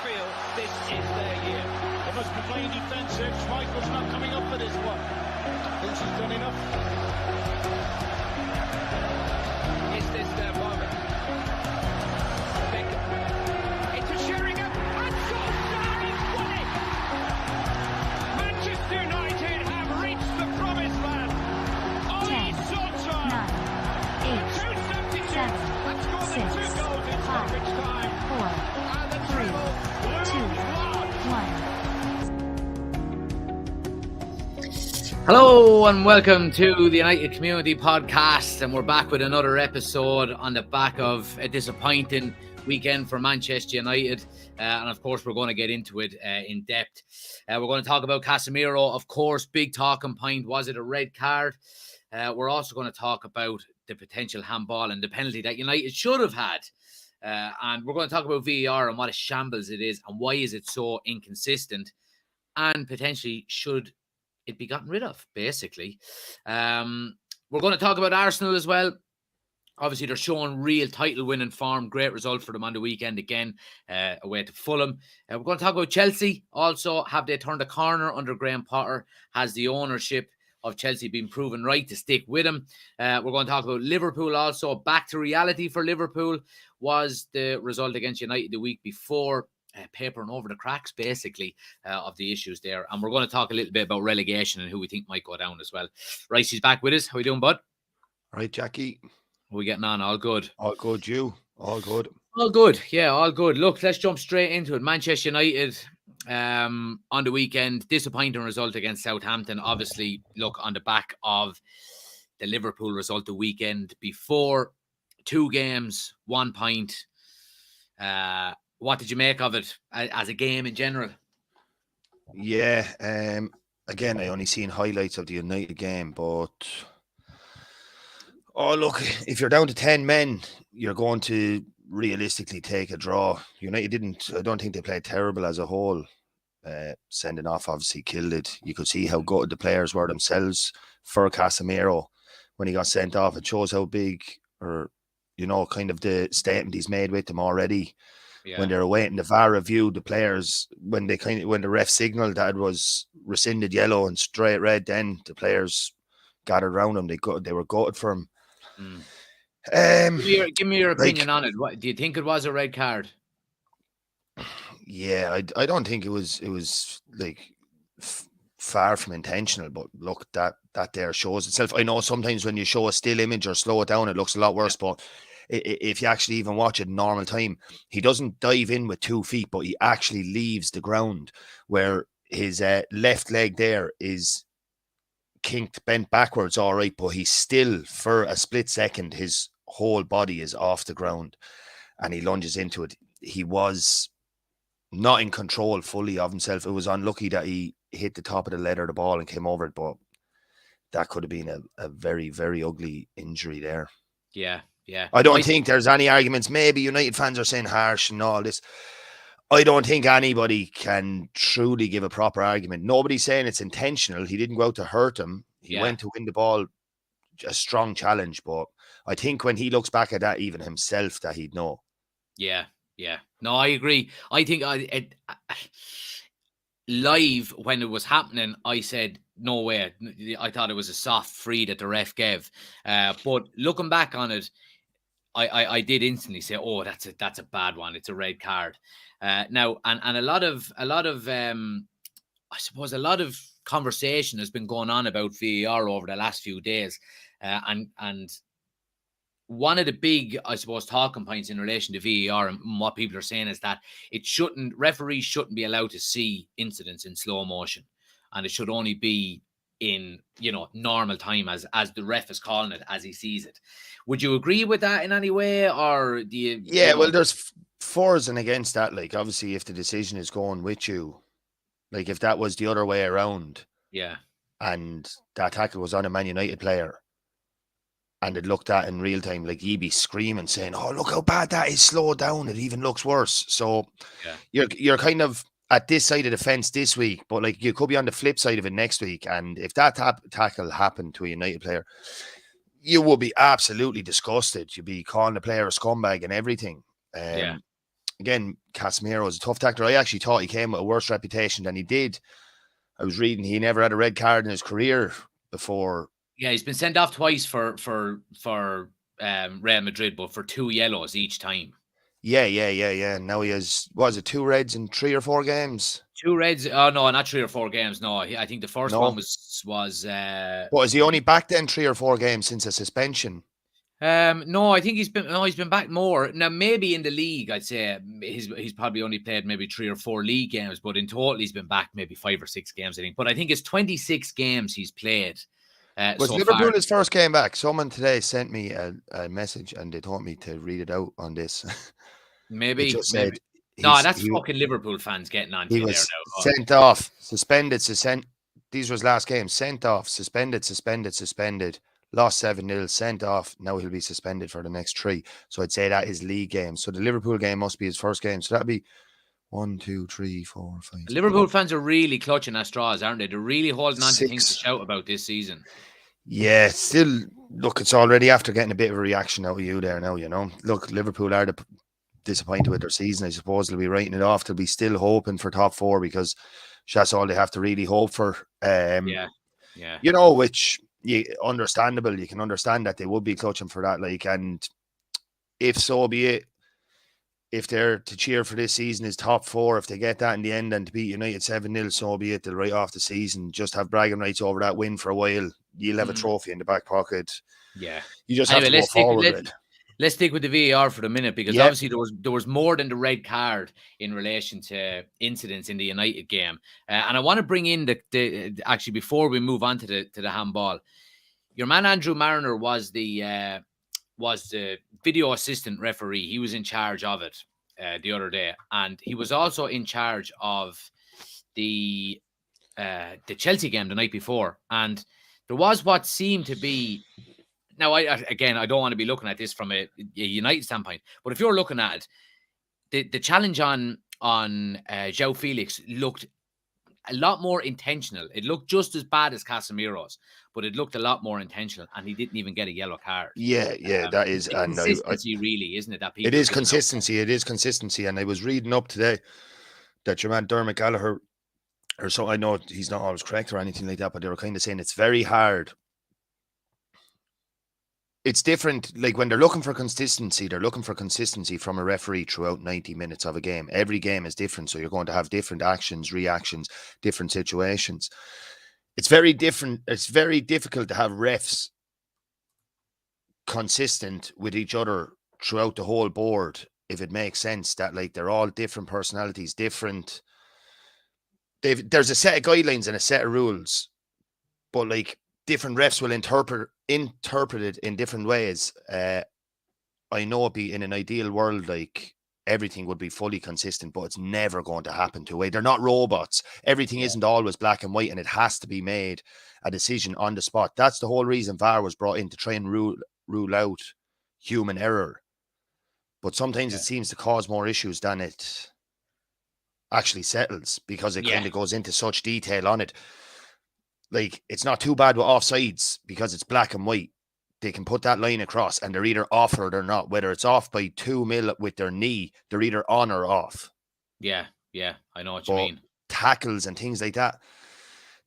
feel this is their year. They must be playing defensive. Schmeichel's not coming up for this one. Thinks he's done enough. Is this their moment? Into Sheringham, and Solskjaer's won it! Manchester United have reached the promised land. Oli Solskjaer, 272, that's scored the 2 goals in stoppage time. 4, and the treble, Hello and welcome to the United Community Podcast, and we're back with another episode on the back of a disappointing weekend for Manchester United, and of course we're going to get into it in depth. We're going to talk about Casemiro, of course. Big talking point, was it a red card? We're also going to talk about the potential handball and the penalty that United should have had, and we're going to talk about VAR and what a shambles it is and why is it so inconsistent, and potentially should it be gotten rid of, basically. We're going to talk about Arsenal as well. Obviously, they're showing real title-winning form. Great result for them on the weekend again, away to Fulham. We're going to talk about Chelsea. Also, have they turned a corner under Graham Potter? Has the ownership of Chelsea been proven right to stick with him? We're going to talk about Liverpool also. Back to reality for Liverpool was the result against United the week before. Papering over the cracks, basically, of the issues there. And we're going to talk a little bit about relegation and who we think might go down as well. Ricey's back with us. How are you doing, bud? All right, Jackie. How are we getting on? All good? All good, you? All good? All good, yeah, all good. Look, let's jump straight into it. Manchester United on the weekend, disappointing result against Southampton. Obviously, look, on the back of the Liverpool result the weekend before. 2 games, 1 point. What did you make of it as a game in general? Yeah, again, I only seen highlights of the United game, but look, if you're down to 10 men, you're going to realistically take a draw. United I don't think they played terrible as a whole. Sending off obviously killed it. You could see how good the players were themselves for Casemiro when he got sent off. It shows how big, or kind of the statement he's made with them already. Yeah. When they're awaiting the VAR review, the players, when the ref signaled that it was rescinded yellow and straight red, then the players gathered around him. They were gutted for him. Give me your opinion on it. What do you think it was a red card? Yeah, I don't think it was like far from intentional, but look, that there shows itself. I know sometimes when you show a still image or slow it down, it looks a lot worse, but if you actually even watch it in normal time, he doesn't dive in with 2 feet, but he actually leaves the ground where his left leg there is kinked, bent backwards, all right, but he's still, for a split second, his whole body is off the ground and he lunges into it. He was not in control fully of himself. It was unlucky that he hit the top of the leather of the ball and came over it, but that could have been a very, very ugly injury there. Yeah. I don't think there's any arguments. Maybe United fans are saying harsh and all this. I don't think anybody can truly give a proper argument. Nobody's saying it's intentional. He didn't go out to hurt him. He went to win the ball, a strong challenge. But I think when he looks back at that, even himself, that he'd know. Yeah. No, I agree. I think live when it was happening, I said, no way. I thought it was a soft free that the ref gave. But looking back on it, I did instantly say, oh, that's a bad one. It's a red card. Now, and a lot of I suppose a lot of conversation has been going on about VAR over the last few days. And one of the big, I suppose, talking points in relation to VAR and what people are saying is that referees shouldn't be allowed to see incidents in slow motion. And it should only be in, normal time as the ref is calling it, as he sees it. Would you agree with that in any way, or do you? Yeah, well, there's fors and against that. Like, obviously, if the decision is going with you, like if that was the other way around, and that tackle was on a Man United player, and it looked at in real time, like you'd be screaming, saying, "Oh, look how bad that is! Slow down! It even looks worse." So, you're kind of at this side of the fence this week, but like you could be on the flip side of it next week. And if that tackle happened to a United player, you would be absolutely disgusted. You'd be calling the player a scumbag and everything. again, Casemiro is a tough tackler. I actually thought he came with a worse reputation than he did. I was reading he never had a red card in his career before. Yeah, he's been sent off twice for Real Madrid, but for 2 yellows each time. Yeah. Now he has, was it 2 reds in 3 or 4 games? 2 reds. Oh no, not 3 or 4 games. No, I think the first one was. But is he only back then 3 or 4 games since a suspension? No, I think he's been back more. Now maybe in the league, I'd say he's probably only played maybe 3 or 4 league games, but in total he's been back maybe 5 or 6 games, I think. But I think it's 26 games he's played. Was Liverpool his first game back? Someone today sent me a message and they told me to read it out on this. Maybe. Just said no, that's fucking Liverpool fans getting on to he you was there now. Sent off, suspended. These were his last games. Sent off, suspended. Lost 7-0, sent off. Now he'll be suspended for the next 3. So I'd say that is league game. So the Liverpool game must be his first game. So that'd be 1, 2, 3, 4, 5. Liverpool fans are really clutching at straws, aren't they? They're really holding on to things to shout about this season. Yeah, still, look, it's already after getting a bit of a reaction out of you there now, you know. Look, Liverpool are disappointed with their season. I suppose they'll be writing it off. They'll be still hoping for top 4 because that's all they have to really hope for. Yeah. You know, which... understandable. You can understand that they would be clutching for that, like, and if so be it, if they're to cheer for this season is top 4, if they get that in the end and to beat United 7-0, so be it. They'll write off the season, just have bragging rights over that win for a while. You'll have a trophy in the back pocket. Yeah, you just have to go forward with it. Let's stick with the VAR for the minute, because obviously there was more than the red card in relation to incidents in the United game, and I want to bring in the actually, before we move on to the handball, your man Andrew Mariner was the video assistant referee. He was in charge of it the other day, and he was also in charge of the Chelsea game the night before, and there was what seemed to be. Now, I don't want to be looking at this from a United standpoint, but if you're looking at it, the challenge on João Felix looked a lot more intentional. It looked just as bad as Casemiro's, but it looked a lot more intentional, and he didn't even get a yellow card. Yeah, that is consistency, really, isn't it? That it is consistency. It is consistency, and I was reading up today that your man Dermot Gallagher, or so, I know he's not always correct or anything like that, but they were kind of saying it's very hard. It's different, like when they're looking for consistency from a referee throughout 90 minutes of a game. Every game is different, so you're going to have different actions, reactions, different situations. It's very different. It's very difficult to have refs consistent with each other throughout the whole board, if it makes sense, that like they're all different personalities, different. There's a set of guidelines and a set of rules, but like different refs will interpret it in different ways. I know it'd be in an ideal world, like everything would be fully consistent, but it's never going to happen two-way. They're not robots. Everything isn't always black and white, and it has to be made a decision on the spot. That's the whole reason VAR was brought in, to try and rule out human error. But sometimes it seems to cause more issues than it actually settles, because it kind of goes into such detail on it. Like, it's not too bad with offsides because it's black and white. They can put that line across and they're either off or they're not. Whether it's off by 2 mil with their knee, they're either on or off. Yeah, I know what you mean. Tackles and things like that.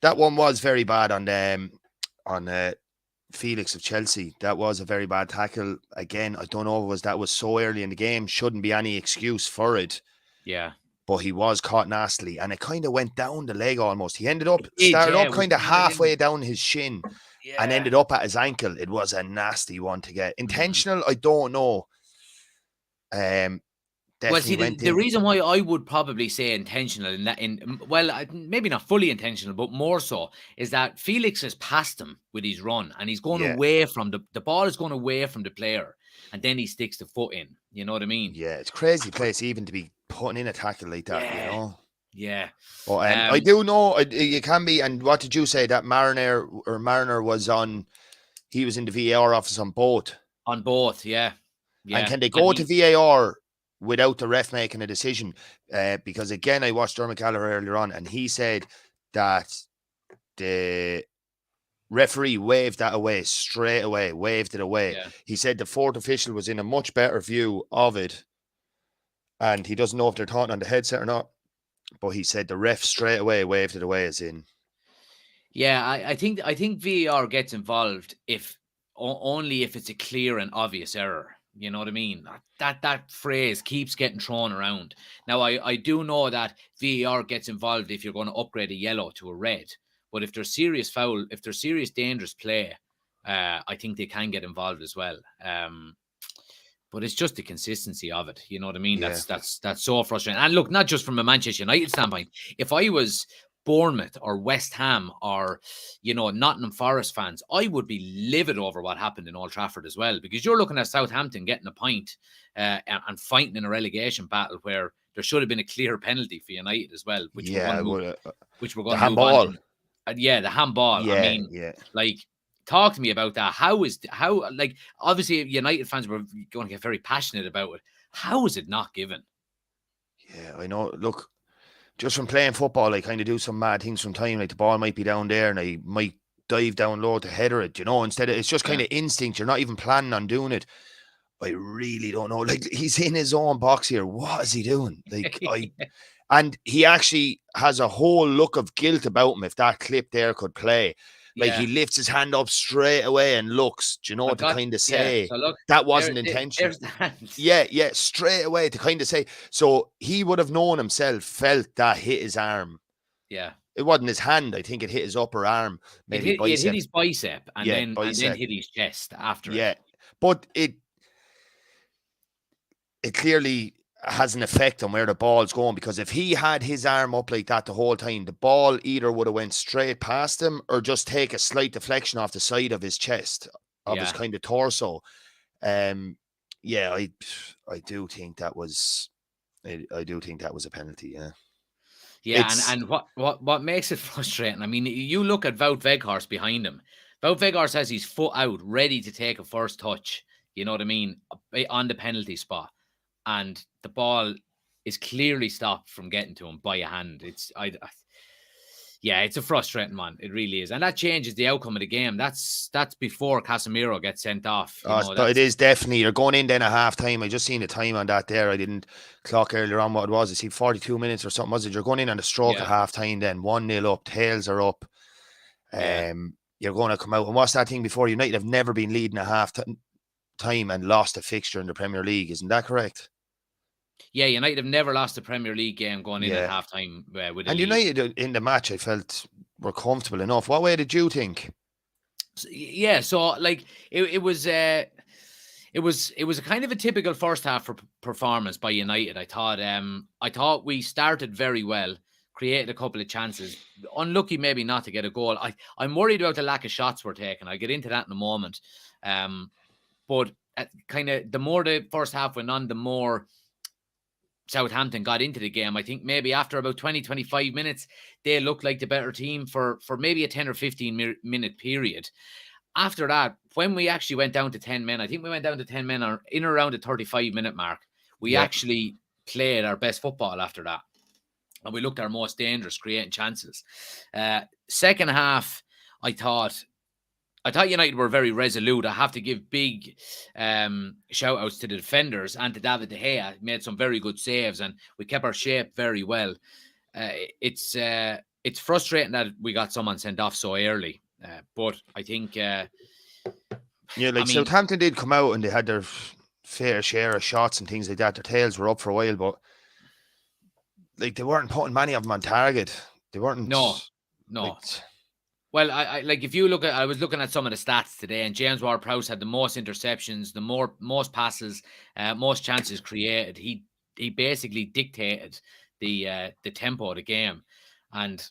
That one was very bad on Felix of Chelsea. That was a very bad tackle. Again, I don't know if that was so early in the game. Shouldn't be any excuse for it. Yeah. But he was caught nastily, and it kind of went down the leg almost. He started up kind of halfway down his shin and ended up at his ankle. It was a nasty one to get. Intentional, I don't know. The reason why I would probably say intentional maybe not fully intentional, but more so, is that Felix has passed him with his run, and he's going away from the ball is going away from the player, and then he sticks the foot in. You know what I mean? Yeah, it's crazy place even to be putting in a tackle like that, you know? Yeah. But I do know you can be. And what did you say? That Mariner was on, he was in the VAR office on both? On both, yeah. And can they go to VAR without the ref making a decision? Because again, I watched Dermot Gallagher earlier on, and he said that the referee waved that away straight away, waved it away. Yeah. He said the fourth official was in a much better view of it, and he doesn't know if they're talking on the headset or not. But he said the ref straight away waved it away as in. Yeah, I think VAR gets involved if only if it's a clear and obvious error. You know what I mean? That phrase keeps getting thrown around. Now, I do know that VAR gets involved if you're going to upgrade a yellow to a red. But if there's serious foul, if there's serious dangerous play, I think they can get involved as well. But it's just the consistency of it. You know what I mean? Yeah. That's so frustrating. And look, not just from a Manchester United standpoint. If I was Bournemouth or West Ham or, Nottingham Forest fans, I would be livid over what happened in Old Trafford as well, because you're looking at Southampton getting a point and fighting in a relegation battle where there should have been a clear penalty for United as well, which we're going to the handball. The handball. Yeah, I mean, talk to me about that. Obviously United fans were going to get very passionate about it. How is it not given? Yeah, I know. Look, just from playing football, I kind of do some mad things from time. Like the ball might be down there and I might dive down low to header it, instead of, it's just kind of instinct. You're not even planning on doing it. I really don't know. Like, he's in his own box here. What is he doing? Like, and he actually has a whole look of guilt about him if that clip there could play. Like, he lifts his hand up straight away and looks, to kind of say that wasn't intentional. Yeah, straight away to kind of say. So he would have known himself, felt that hit his arm. Yeah. It wasn't his hand. I think it hit his upper arm. Maybe it hit his bicep and then hit his chest after. Yeah. But it clearly has an effect on where the ball's going, because if he had his arm up like that the whole time, the ball either would have went straight past him or just take a slight deflection off the side of his chest, of his kind of torso. I do think that was a penalty. And what makes it frustrating, I mean, you look at Wout Weghorst behind him. Wout Weghorst has his foot out ready to take a first touch, you know what I mean, on the penalty spot, and the ball is clearly stopped from getting to him by a hand. It's a frustrating one. It really is. And that changes the outcome of the game. That's before Casemiro gets sent off. It is definitely. You're going in then at half time. I just seen the time on that there. I didn't clock earlier on what it was. I see 42 minutes or something, was it? You're going in on the stroke at half time then. 1-0 up. Tails are up. You're going to come out. And what's that thing before? United have never been leading at half time and lost a fixture in the Premier League. Isn't that correct? Yeah, United have never lost a Premier League game going in at halftime with a lead. United in the match, I felt, were comfortable enough. What way did you think? So like it was a kind of a typical first half performance by United. I thought we started very well, created a couple of chances. Unlucky maybe not to get a goal. I'm worried about the lack of shots we're taking. I'll get into that in a moment. But kind of the more the first half went on, the more Southampton got into the game. I think maybe after about 20-25 minutes, they looked like the better team for maybe a 10 or 15 minute period. After that, when we actually went down to 10 men, I think we went down to 10 men or in around the 35-minute mark, we actually played our best football after that. And we looked our most dangerous, creating chances. Second half, I thought United were very resolute. I have to give big shout outs to the defenders and to David De Gea. Made some very good saves and we kept our shape very well. It's frustrating that we got someone sent off so early. But I think... Southampton did come out and they had their fair share of shots and things like that. Their tails were up for a while, but like they weren't putting many of them on target. They weren't... No. Well, I if you look at, I was looking at some of the stats today, and James Ward-Prowse had the most interceptions, the most passes, most chances created. He basically dictated the tempo of the game. And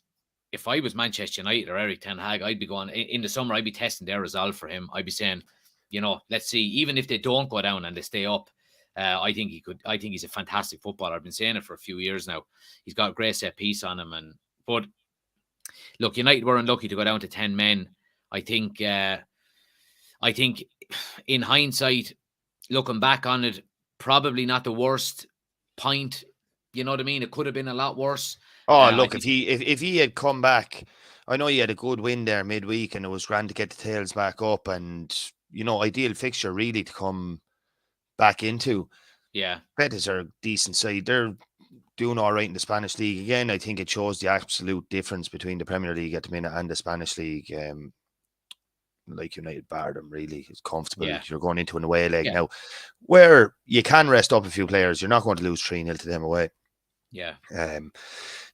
if I was Manchester United or Eric Ten Hag, I'd be going in the summer. I'd be testing their resolve for him. I'd be saying, let's see. Even if they don't go down and they stay up, I think he could. I think he's a fantastic footballer. I've been saying it for a few years now. He's got a great set piece on him, but. Look, United were unlucky to go down to 10 men. I think in hindsight, looking back on it, probably not the worst point. You know what I mean? It could have been a lot worse. Look, if he had come back, I know he had a good win there midweek and it was grand to get the tails back up and, ideal fixture really to come back into. Yeah. Betis are a decent side. They're doing all right in the Spanish league. Again, I think it shows the absolute difference between the Premier League at the minute and the Spanish league. Like United bar them really. It's comfortable. Yeah. You're going into an away leg Yeah. now where you can rest up a few players. You're not going to lose 3-0 to them away. Yeah.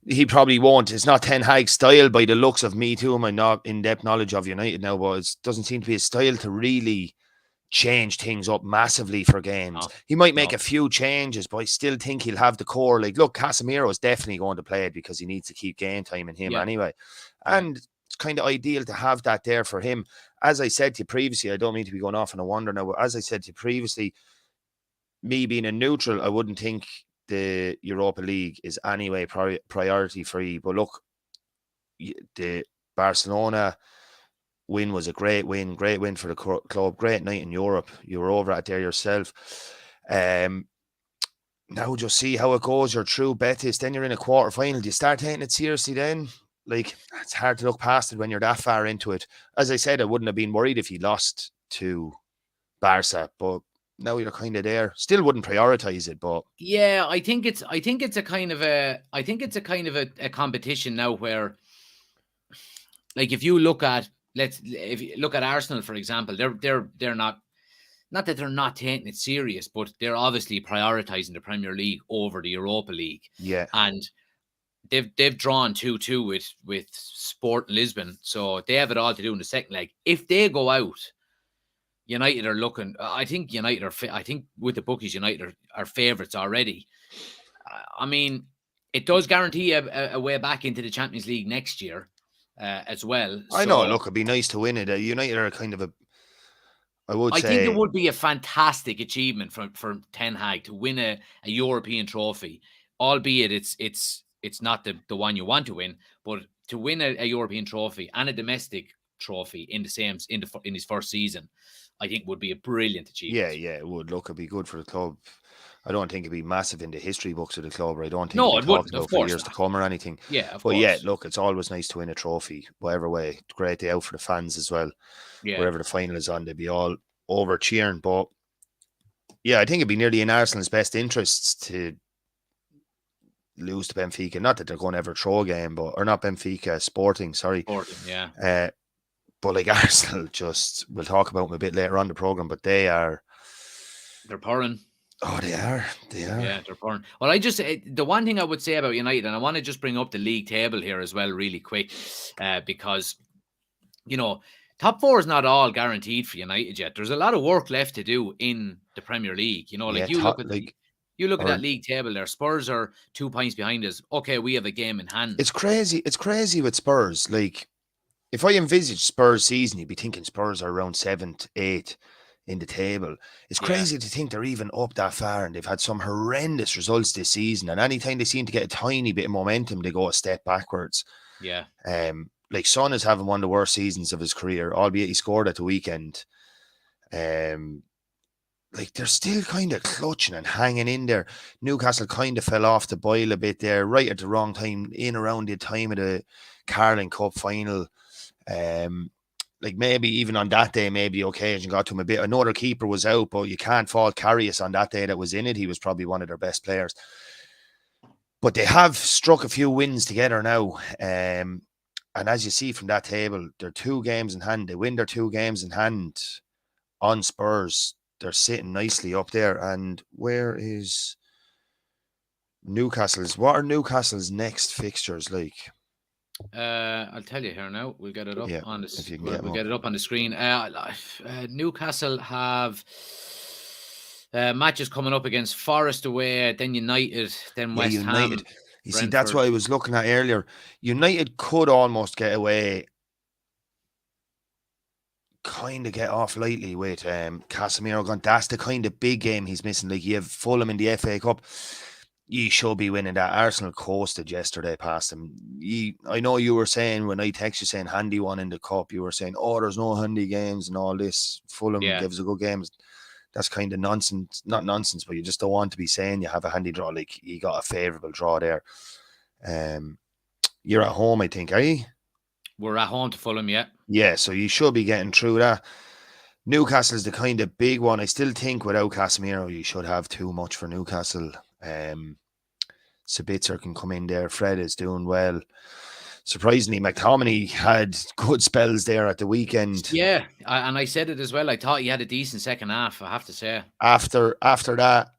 He probably won't. It's not Ten Hag's style by the looks of me too. My not in-depth knowledge of United now, but it doesn't seem to be his style to really change things up massively for games. No. He might make a few changes, but I still think he'll have the core. Like, look, Casemiro is definitely going to play it because he needs to keep game time in him anyway. And it's kind of ideal to have that there for him. As I said to you previously, I don't mean to be going off on a wander now, but as I said to you previously, me being a neutral, I wouldn't think the Europa League is anyway priority free. But look, the Barcelona win was a great win for the club, great night in Europe. You were over at there yourself. Now just see how it goes. You're through Betis, then you're in a quarter final. Do you start taking it seriously then? Like, it's hard to look past it when you're that far into it. As I said, I wouldn't have been worried if he lost to Barca, but now you're kind of there. Still wouldn't prioritize it, but yeah, I think it's a kind of a competition now where, like, if you look at Arsenal, for example, they're not that they're not taking it serious, but they're obviously prioritizing the Premier League over the Europa League. yeah, and they've drawn 2-2 with Sport Lisbon, so they have it all to do in the second leg. If they go out, United are looking. I think United are. I think with the bookies, United are favourites already. I mean, it does guarantee a way back into the Champions League next year as well. I know. Look, it'd be nice to win it. United are kind of a. I think it would be a fantastic achievement for Ten Hag to win a European trophy, albeit it's not the one you want to win, but to win a European trophy and a domestic trophy in his first season, I think would be a brilliant achievement. Yeah, it would. Look, it'd be good for the club. I don't think it'd be massive in the history books of the club, or I don't think it wouldn't, of course, for years to come or anything. Yeah, of but course. Yeah, look, it's always nice to win a trophy, whatever way. Great day out for the fans as well. Yeah. Wherever the final is on, they'd be all over cheering. But yeah, I think it'd be nearly in Arsenal's best interests to lose to Benfica. Not that they're going to ever throw a game, or not Benfica, Sporting, sorry. Sporting, yeah. But like Arsenal, we'll talk about them a bit later on the programme, but they're pouring. Oh, they are. Yeah, they're pouring. Well, the one thing I would say about United, and I want to just bring up the league table here as well really quick, because, top four is not all guaranteed for United yet. There's a lot of work left to do in the Premier League. You look at that league table there. Spurs are 2 points behind us. Okay, we have a game in hand. It's crazy. It's crazy with Spurs. Like, if I envisage Spurs season, you'd be thinking Spurs are around 7th, 8th in the table. It's crazy to think they're even up that far, and they've had some horrendous results this season. And anytime they seem to get a tiny bit of momentum, they go a step backwards. Yeah. Like Son is having one of the worst seasons of his career, albeit he scored at the weekend. Like, they're still kind of clutching and hanging in there. Newcastle kind of fell off the boil a bit there, right at the wrong time, in around the time of the Carling Cup final. Like, maybe even on that day, maybe the occasion got to him a bit. Another keeper was out, but you can't fault Karius on that day that was in it. He was probably one of their best players. But they have struck a few wins together now. And as you see from that table, they're 2 games in hand. They win their 2 games in hand on Spurs. They're sitting nicely up there. And where is Newcastle's? What are Newcastle's next fixtures like? I'll tell you here now. We'll get it up on the. We'll get it up on the screen. Newcastle have matches coming up against Forest away, then United, then West Ham. You Brentford. See, that's what I was looking at earlier. United could almost get away, kind of get off lightly with Casemiro gone. That's the kind of big game he's missing. Like, you have Fulham in the FA Cup. You should be winning that. Arsenal coasted yesterday past them. I know you were saying, when I text you saying handy one in the cup, you were saying, oh, there's no handy games and all this. Fulham gives a good game. That's kind of nonsense. Not nonsense, but you just don't want to be saying you have a handy draw. Like, you got a favourable draw there. You're at home, I think, are you? We're at home to Fulham, yeah. Yeah, so you should be getting through that. Newcastle's the kind of big one. I still think without Casemiro, you should have too much for Newcastle. Sabitzer can come in there. Fred is doing well. Surprisingly, McTominay had good spells there at the weekend. Yeah, and I said it as well. I thought he had a decent second half, I have to say. After that,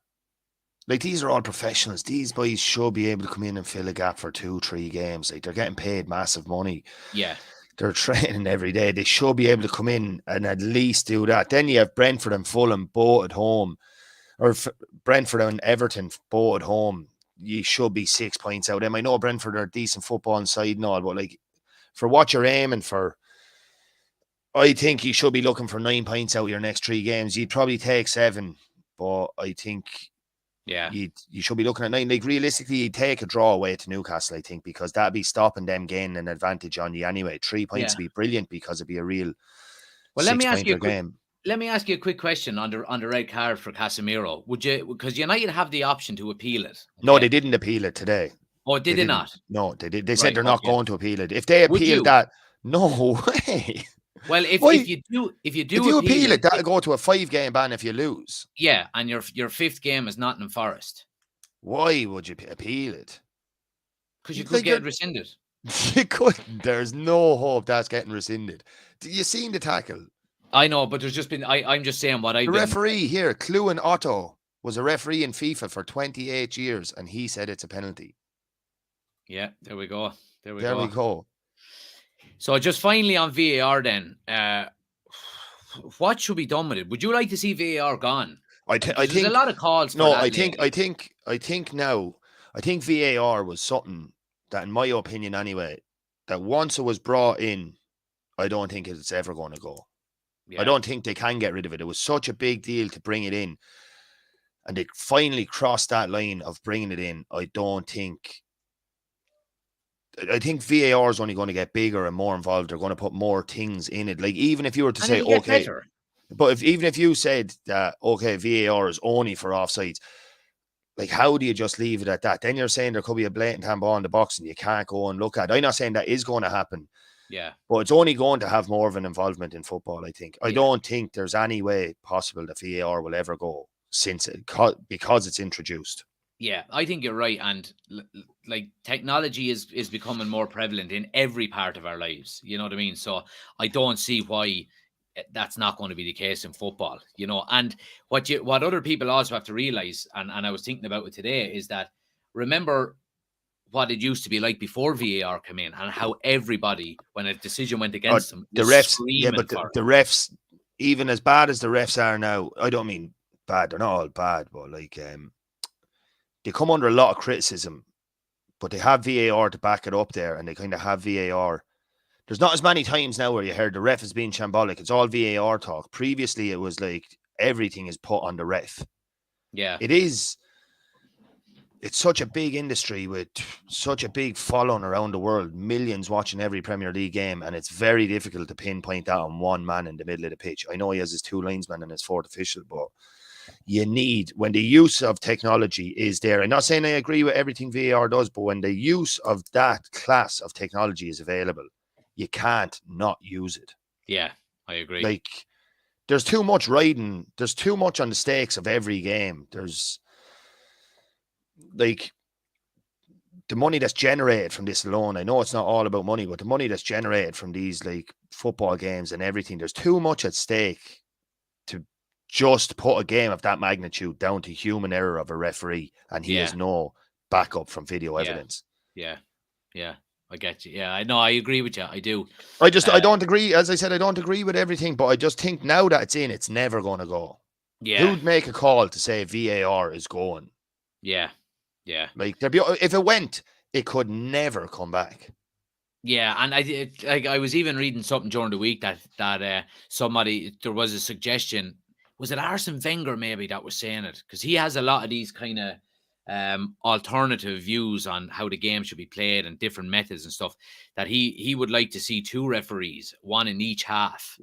like, these are all professionals. These boys should be able to come in and fill a gap for 2-3 games. Like, they're getting paid massive money. Yeah. They're training every day. They should be able to come in and at least do that. Then you have Brentford and Fulham both at home, or Brentford and Everton both at home. You should be 6 points out of them. I know Brentford are a decent football side and all, but like, for what you're aiming for, I think you should be looking for 9 points out of your next 3 games. You'd probably take 7, but I think you should be looking at 9. Like, realistically, you'd take a draw away to Newcastle, I think, because that'd be stopping them gaining an advantage on you anyway. 3 points would be brilliant because it'd be a real let me ask you a quick question on the red card for Casemiro. Would you, because United have the option to appeal it? Okay? No, they didn't appeal it today. Oh, did they not? No, they did. They said they're not going to appeal it. If they appeal that, no way. Well, if you do appeal it, that'll go to a 5-game ban if you lose. Yeah, and your 5th game is Nottingham Forest. Why would you appeal it? Because you could get rescinded. You couldn't. There's no hope that's getting rescinded. You seen the tackle? I know, but there's just been. I'm just saying what The referee here, Cluan Otto, was a referee in FIFA for 28 years, and he said it's a penalty. Yeah, there we go. There we go. So just finally on VAR then, what should be done with it? Would you like to see VAR gone? I think there's a lot of calls. No, I think VAR was something that, in my opinion anyway, that once it was brought in, I don't think it's ever going to go. Yeah. I don't think they can get rid of it. It was such a big deal to bring it in, and they finally crossed that line of bringing it in. I think VAR is only going to get bigger and more involved. They're going to put more things in it. Like, even if you were to say, okay, but even if you said that, okay, VAR is only for offsides, like, how do you just leave it at that? Then you're saying there could be a blatant handball in the box and you can't go and look at it. I'm not saying that is going to happen. Yeah. But it's only going to have more of an involvement in football, I think. I don't think there's any way possible that VAR will ever go because it's introduced. Yeah, I think you're right. And like, technology is becoming more prevalent in every part of our lives. You know what I mean? So I don't see why that's not going to be the case in football, you know. And what other people also have to realize, and I was thinking about it today, is that, remember what it used to be like before VAR came in, and how everybody, when a decision went against them, the refs, even as bad as the refs are now, I don't mean bad, they're not all bad, but like, they come under a lot of criticism, but they have VAR to back it up there, and they kind of have VAR. There's not as many times now where you heard the ref is being shambolic. It's all VAR talk. Previously, it was like everything is put on the ref. Yeah. It is. It's such a big industry with such a big following around the world, millions watching every Premier League game, and it's very difficult to pinpoint that on one man in the middle of the pitch. I know he has his 2 linesmen and his 4th official, but you need, when the use of technology is there, I'm not saying I agree with everything VAR does, but when the use of that class of technology is available, you can't not use it. Yeah, I agree. Like, there's too much riding. There's too much on the stakes of every game. There's, like, the money that's generated from this alone. I know it's not all about money, but the money that's generated from these, like, football games and everything, there's too much at stake to just put a game of that magnitude down to human error of a referee, and he has no backup from video evidence. Yeah. I get you. Yeah, I know. I agree with you. I do. I don't agree. As I said, I don't agree with everything, but I just think now that it's in, it's never going to go. Yeah. Who'd make a call to say VAR is going? Yeah. Like, if it went, it could never come back. Yeah, and I was even reading something during the week that there was a suggestion. Was it Arsene Wenger maybe that was saying it? Because he has a lot of these kind of alternative views on how the game should be played and different methods and stuff, that he would like to see 2 referees, 1 in each half.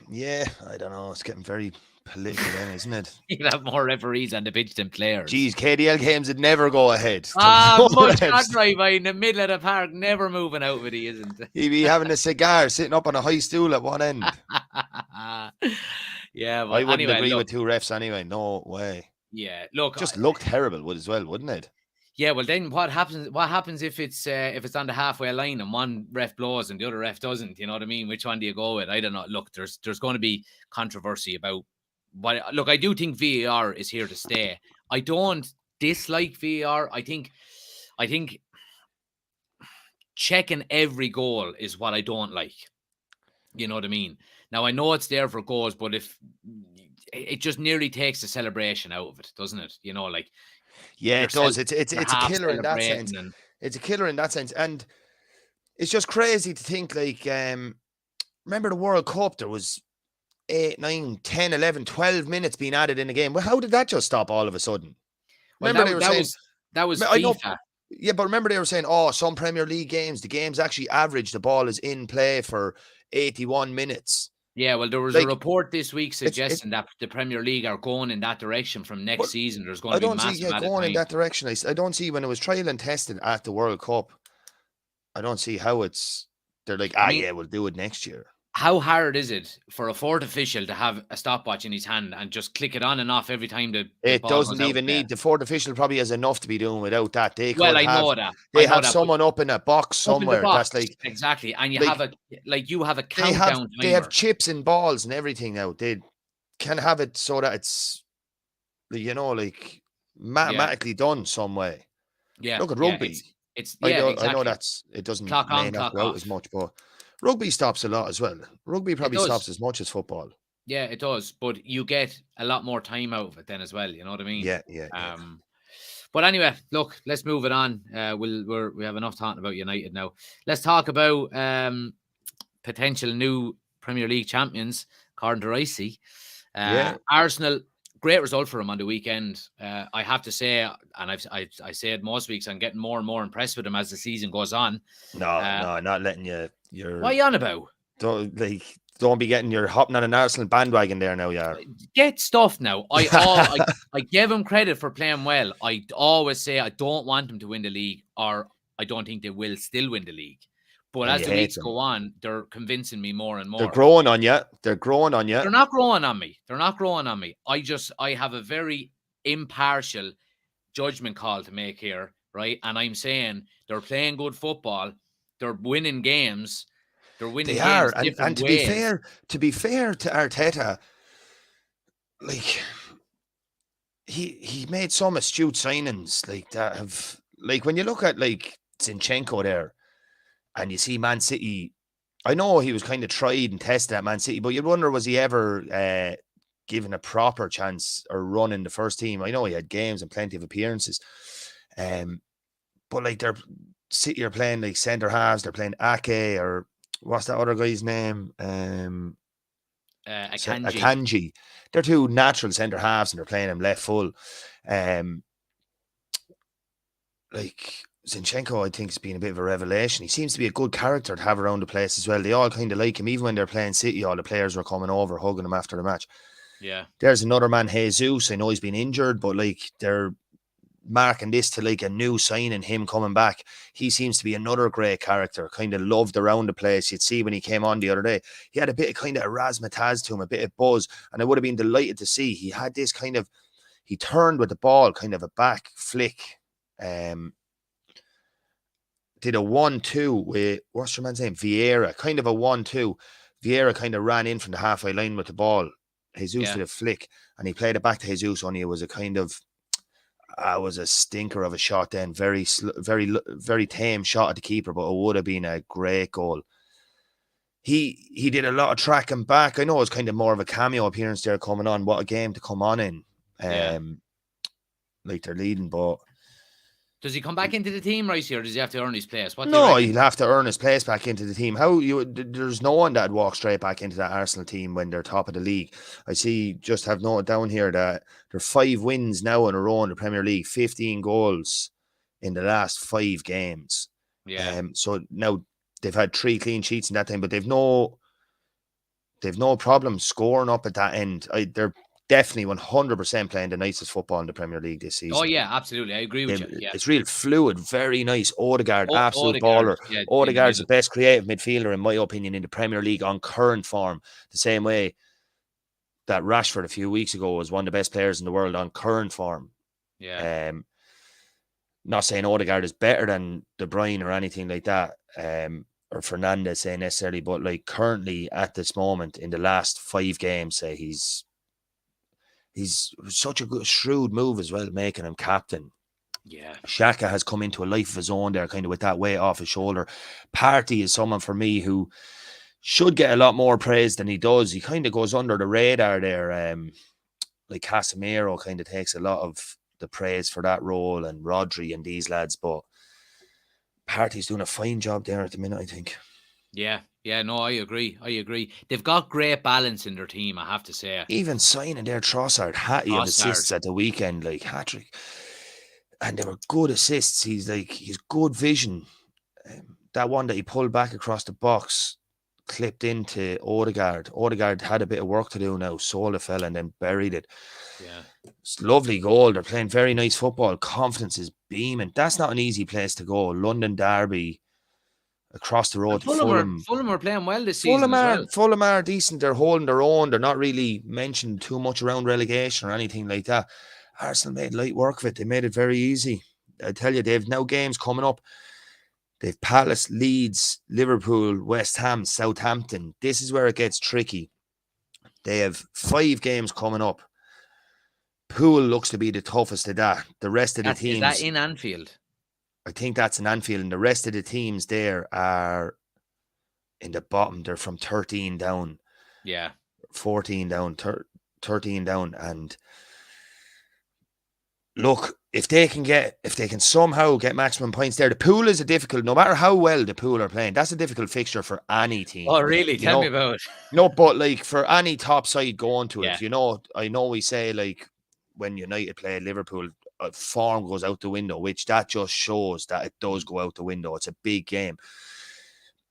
Yeah, I don't know. It's getting very political then, isn't it? You'd have more referees on the pitch than players. Jeez, KDL games would never go ahead. Much hot drive in the middle of the park, never moving out of it, he isn't. He'd be having a cigar sitting up on a high stool at one end. Yeah, I but wouldn't anyway, agree look, with 2 refs anyway. No way. yeah, look, Just looked terrible as well, wouldn't it? yeah. Well, then what happens? What happens if it's on the halfway line and one ref blows and the other ref doesn't? You know what I mean? Which one do you go with? I don't know. Look, there's going to be controversy about. But look, I do think VAR is here to stay. I don't dislike VAR. I think checking every goal is what I don't like. You know what I mean? Now I know it's there for goals, but if it just nearly takes the celebration out of it, doesn't it? You know, like Yeah, you're it does. you're It's a half killer in that sense. celebrating, and It's a killer in that sense. And it's just crazy to think, like, remember the World Cup? There was 8, 9, 10, 11, 12 minutes being added in a game. Well, how did that just stop all of a sudden? well, Remember they were saying, that was I know, FIFA. yeah, but remember they were saying, oh, some Premier League games, the games actually average, the ball is in play for 81 minutes. Yeah, well, there was a Like, report this week it's, suggesting that the Premier League are going in that direction from next but season. There's going I to be don't see, massive added going in time. that direction. I don't see when it was trial and tested at the World Cup. I don't see how they're like, I mean, yeah, we'll do it next year. how hard is it for a fourth official to have a stopwatch in his hand and just click it on and off every time the It ball doesn't goes out even there? need, the fourth official probably has enough to be doing without that. They Well, could I have, know that. they I know have that, someone up in a box up in the somewhere box, that's like, exactly, and you like, have a they countdown have timer. chips and balls and everything now. They can have it so that it's, you know, like mathematically done some way. Yeah, Look at yeah, rugby. it's I yeah, know exactly. it doesn't Clock may on, not clock go out as off. much, but rugby stops a lot as well. Rugby It probably does. stops as much as football. Yeah, it does, but you get a lot more time out of it then as well. You know what I mean? Yeah. But anyway, look, let's move it on. We have enough talking about United now. Let's talk about potential new Premier League champions, according to Ricey. Yeah. Arsenal, great result for them on the weekend. I have to say, and I say it most weeks, I'm getting more and more impressed with them as the season goes on. No, not letting you. What are you on about? Don't be getting your hopping on an Arsenal bandwagon there now, yeah. Get stuff now. I give him credit for playing well. I always say I don't want them to win the league, or I don't think they will still win the league. But And as you the hate weeks them. go on, they're convincing me more and more. They're growing on you. They're growing on you. They're not growing on me. They're not growing on me. I have a very impartial judgment call to make here, right? And I'm saying they're playing good football. They're winning games. They're winning They games are, different and to ways. be fair to Arteta, like he made some astute signings like that have, like, when you look at like Zinchenko there, and you see Man City. I know he was kind of tried and tested at Man City, but you wonder, was he ever given a proper chance or run in the first team? I know he had games and plenty of appearances, but like City are playing like centre halves. They're playing Ake, or what's that other guy's name? Akanji. They're two natural centre halves, and they're playing him left full. Like Zinchenko, I think, has been a bit of a revelation. He seems to be a good character to have around the place as well. They all kind of like him. Even when they're playing City, all the players were coming over, hugging him after the match. Yeah. There's another man, Jesus. I know he's been injured, but like they're marking this to like a new signing, him coming back. He seems to be another great character, kind of loved around the place. You'd see when he came on the other day, he had a bit of kind of razzmatazz to him, a bit of buzz, and I would have been delighted to see. He had this kind of, he turned with the ball, kind of a back flick, did a 1-2 with, what's your man's name? Vieira, kind of a 1-2. Vieira kind of ran in from the halfway line with the ball. Jesus did a flick, and he played it back to Jesus, only it was a kind of, was a stinker of a shot then. Very tame shot at the keeper, but it would have been a great goal. He did a lot of tracking back. I know it was kind of more of a cameo appearance there coming on. What a game to come on in. Like they're leading, but does he come back into the team, Ricey, or does he have to earn his place? No, he'll have to earn his place back into the team. There's no one that'd walk straight back into that Arsenal team when they're top of the league. I see, just have noted down here that there are 5 wins now in a row in the Premier League, 15 goals in the last 5 games. Yeah. So now they've had 3 clean sheets in that time, but they've no problem scoring up at that end. They're definitely 100% playing the nicest football in the Premier League this season. Oh, yeah, absolutely. I agree with you. Yeah. It's real fluid, very nice. Odegaard, absolute baller. Yeah, Odegaard's the best creative midfielder, in my opinion, in the Premier League on current form. The same way that Rashford a few weeks ago was one of the best players in the world on current form. Yeah. Not saying Odegaard is better than De Bruyne or anything like that, or Fernandes say necessarily, but like currently at this moment in the last 5 games, say he's such a good shrewd move as well, making him captain. Yeah. Xhaka has come into a life of his own there, kind of with that weight off his shoulder. Partey is someone for me who should get a lot more praise than he does. He kind of goes under the radar there. Like Casemiro kind of takes a lot of the praise for that role, and Rodri and these lads, but Partey's doing a fine job there at the minute, I think. Yeah, no, I agree. They've got great balance in their team, I have to say. Even signing their Trossard, Hattie of assists at the weekend, like hat-trick. And they were good assists. He's good vision. That one that he pulled back across the box, clipped into Odegaard. Odegaard had a bit of work to do now, sold the fella and then buried it. Yeah. It's a lovely goal. They're playing very nice football. Confidence is beaming. That's not an easy place to go. London derby across the road to Fulham. Fulham are playing well this season as well. Fulham are decent. They're holding their own. They're not really mentioned too much around relegation or anything like that. Arsenal made light work of it. They made it very easy. I tell you, they've now games coming up. They've Palace, Leeds, Liverpool, West Ham, Southampton. This is where it gets tricky. They have 5 games coming up. Pool looks to be the toughest of that. The rest of the teams... Is that in Anfield? I think that's in Anfield. And the rest of the teams there are in the bottom. They're from 13 down. Yeah. 14 down, 13 down. And look, if they can somehow get maximum points there, the Pool is a difficult, no matter how well the Pool are playing, that's a difficult fixture for any team. Oh, really? Tell me about it. No, but like for any top side going to it, I know we say like when United play Liverpool, form goes out the window, which that just shows that it does go out the window. It's a big game.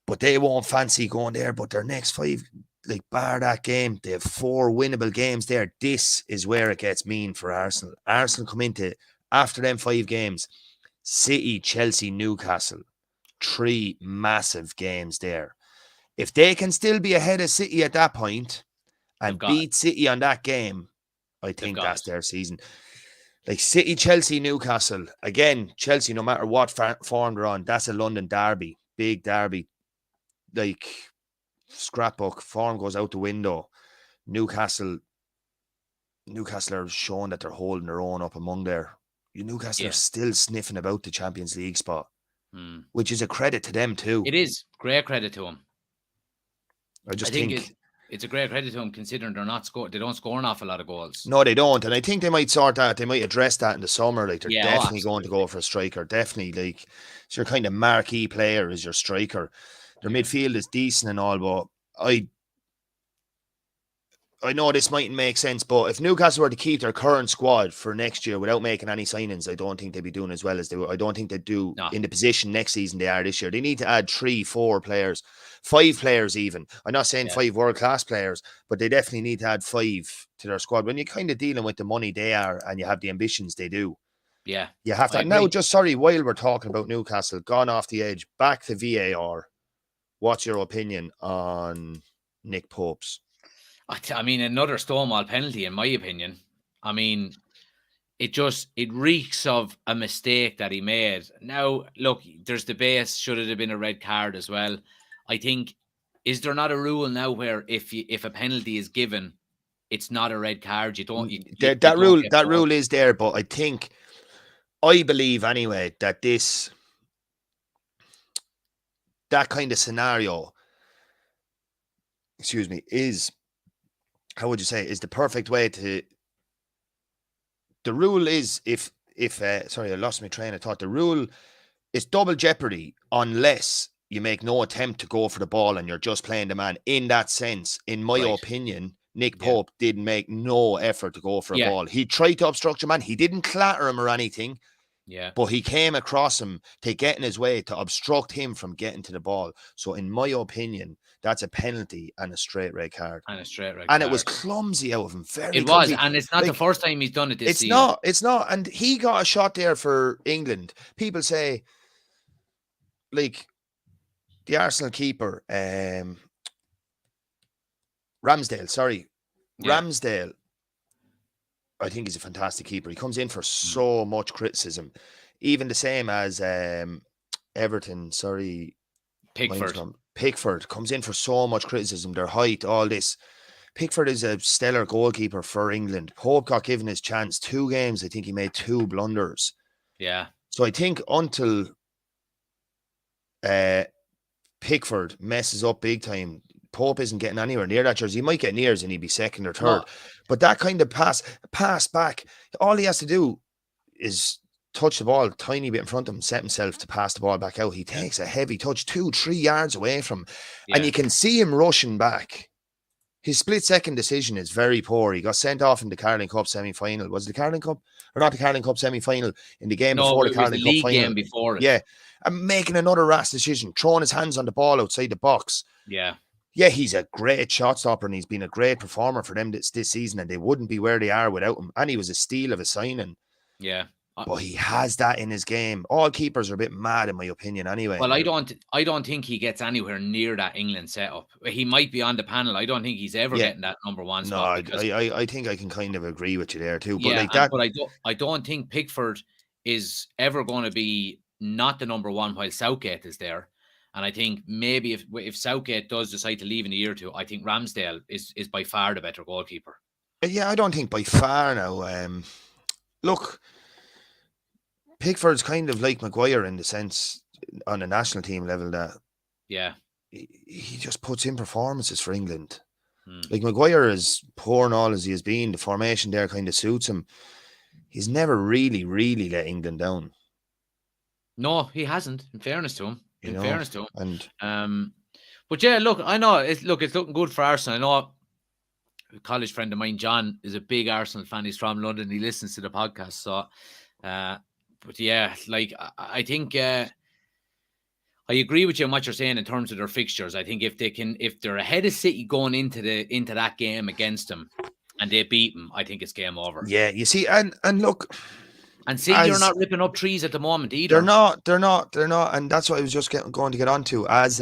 But they won't fancy going there. But their next 5, like bar that game, they have 4 winnable games there. This is where it gets mean for Arsenal. Arsenal come into, after them 5 games, City, Chelsea, Newcastle. 3 massive games there. If they can still be ahead of City at that point and beat City on that game, I think that's their season. Like City, Chelsea, Newcastle. Again, Chelsea, no matter what form they're on, that's a London derby. Big derby. Like scrapbook, form goes out the window. Newcastle are showing that they're holding their own up among there. Newcastle are still sniffing about the Champions League spot, which is a credit to them too. It is. Great credit to them. I think it's a great credit to them considering they don't score an awful lot of goals. No, they don't. And I think they might sort that. They might address that in the summer. Like they're definitely going to go for a striker. Definitely. Like it's your kind of marquee player is your striker. Their midfield is decent and all, but I know this mightn't make sense, but if Newcastle were to keep their current squad for next year without making any signings, I don't think they'd be doing as well as they were. I don't think they'd do in the position next season they are this year. They need to add 3, 4 players, 5 players even. I'm not saying 5 world-class players, but they definitely need to add 5 to their squad. When you're kind of dealing with the money they are and you have the ambitions they do. Yeah. You have to. Now, while we're talking about Newcastle, gone off the edge, back to VAR. What's your opinion on Nick Pope's? I mean, another Stonewall penalty, in my opinion. I mean, it reeks of a mistake that he made. Now, look, there's debate. Should it have been a red card as well? I think, is there not a rule now where if a penalty is given, it's not a red card? That rule is there, but I believe anyway that that kind of scenario, is, how would you say, is the perfect way to... The rule is sorry, I lost my train of thought. The rule is double jeopardy unless you make no attempt to go for the ball and you're just playing the man. In that sense, in my opinion, Nick Pope didn't make no effort to go for a ball. He tried to obstruct your man. He didn't clatter him or anything. Yeah. But he came across him to get in his way to obstruct him from getting to the ball. So in my opinion, that's a penalty and a straight red card. And it was clumsy out of him. It was, and it's not the first time he's done it this season. It's not. And he got a shot there for England. People say, like, the Arsenal keeper, Ramsdale, sorry. Yeah. Ramsdale, I think he's a fantastic keeper. He comes in for so much criticism, even the same as Everton. Sorry, Pickford. Pickford comes in for so much criticism. Their height, all this. Pickford is a stellar goalkeeper for England. Pope got given his chance. 2 games, I think he made 2 blunders. Yeah. So I think until Pickford messes up big time, Pope isn't getting anywhere near that jersey. He might get nears and he'd be second or third. No. But that kind of pass back, all he has to do is touch the ball a tiny bit in front of him, set himself to pass the ball back out. He takes a heavy touch 2-3 yards away from him, and you can see him rushing back. His split-second decision is very poor. He got sent off in the Carling Cup semi-final. Was it the Carling Cup? Or not the Carling Cup semi-final, in the game before the Carling Cup final. Game before it. Yeah. And making another rash decision, throwing his hands on the ball outside the box. Yeah. Yeah, he's a great shot stopper and he's been a great performer for them this season, and they wouldn't be where they are without him. And he was a steal of a signing. Yeah. But he has that in his game. All keepers are a bit mad, in my opinion, anyway. Well, I don't think he gets anywhere near that England setup. He might be on the panel. I don't think he's ever getting that number 1 spot. No, I think I can kind of agree with you there too. But yeah, like that, but I don't think Pickford is ever going to be not the number 1 while Southgate is there. And I think maybe if Southgate does decide to leave in a year or two, I think Ramsdale is by far the better goalkeeper. Yeah, I don't think by far now. Look, Pickford's kind of like Maguire in the sense on a national team level that he just puts in performances for England. Like Maguire, as poor and all as he has been, the formation there kind of suits him. He's never really let England down. No, he hasn't. In fairness to him. And but yeah, look, I know it's looking good for Arsenal. I know a college friend of mine, John, is a big Arsenal fan. He's from London. He listens to the podcast. So, but yeah, like I think I agree with you on what you're saying in terms of their fixtures. I think if they're ahead of City going into that game against them and they beat them, I think it's game over. Yeah, you see, and look. And City are not ripping up trees at the moment either. They're not. And that's what I was just going to get onto. As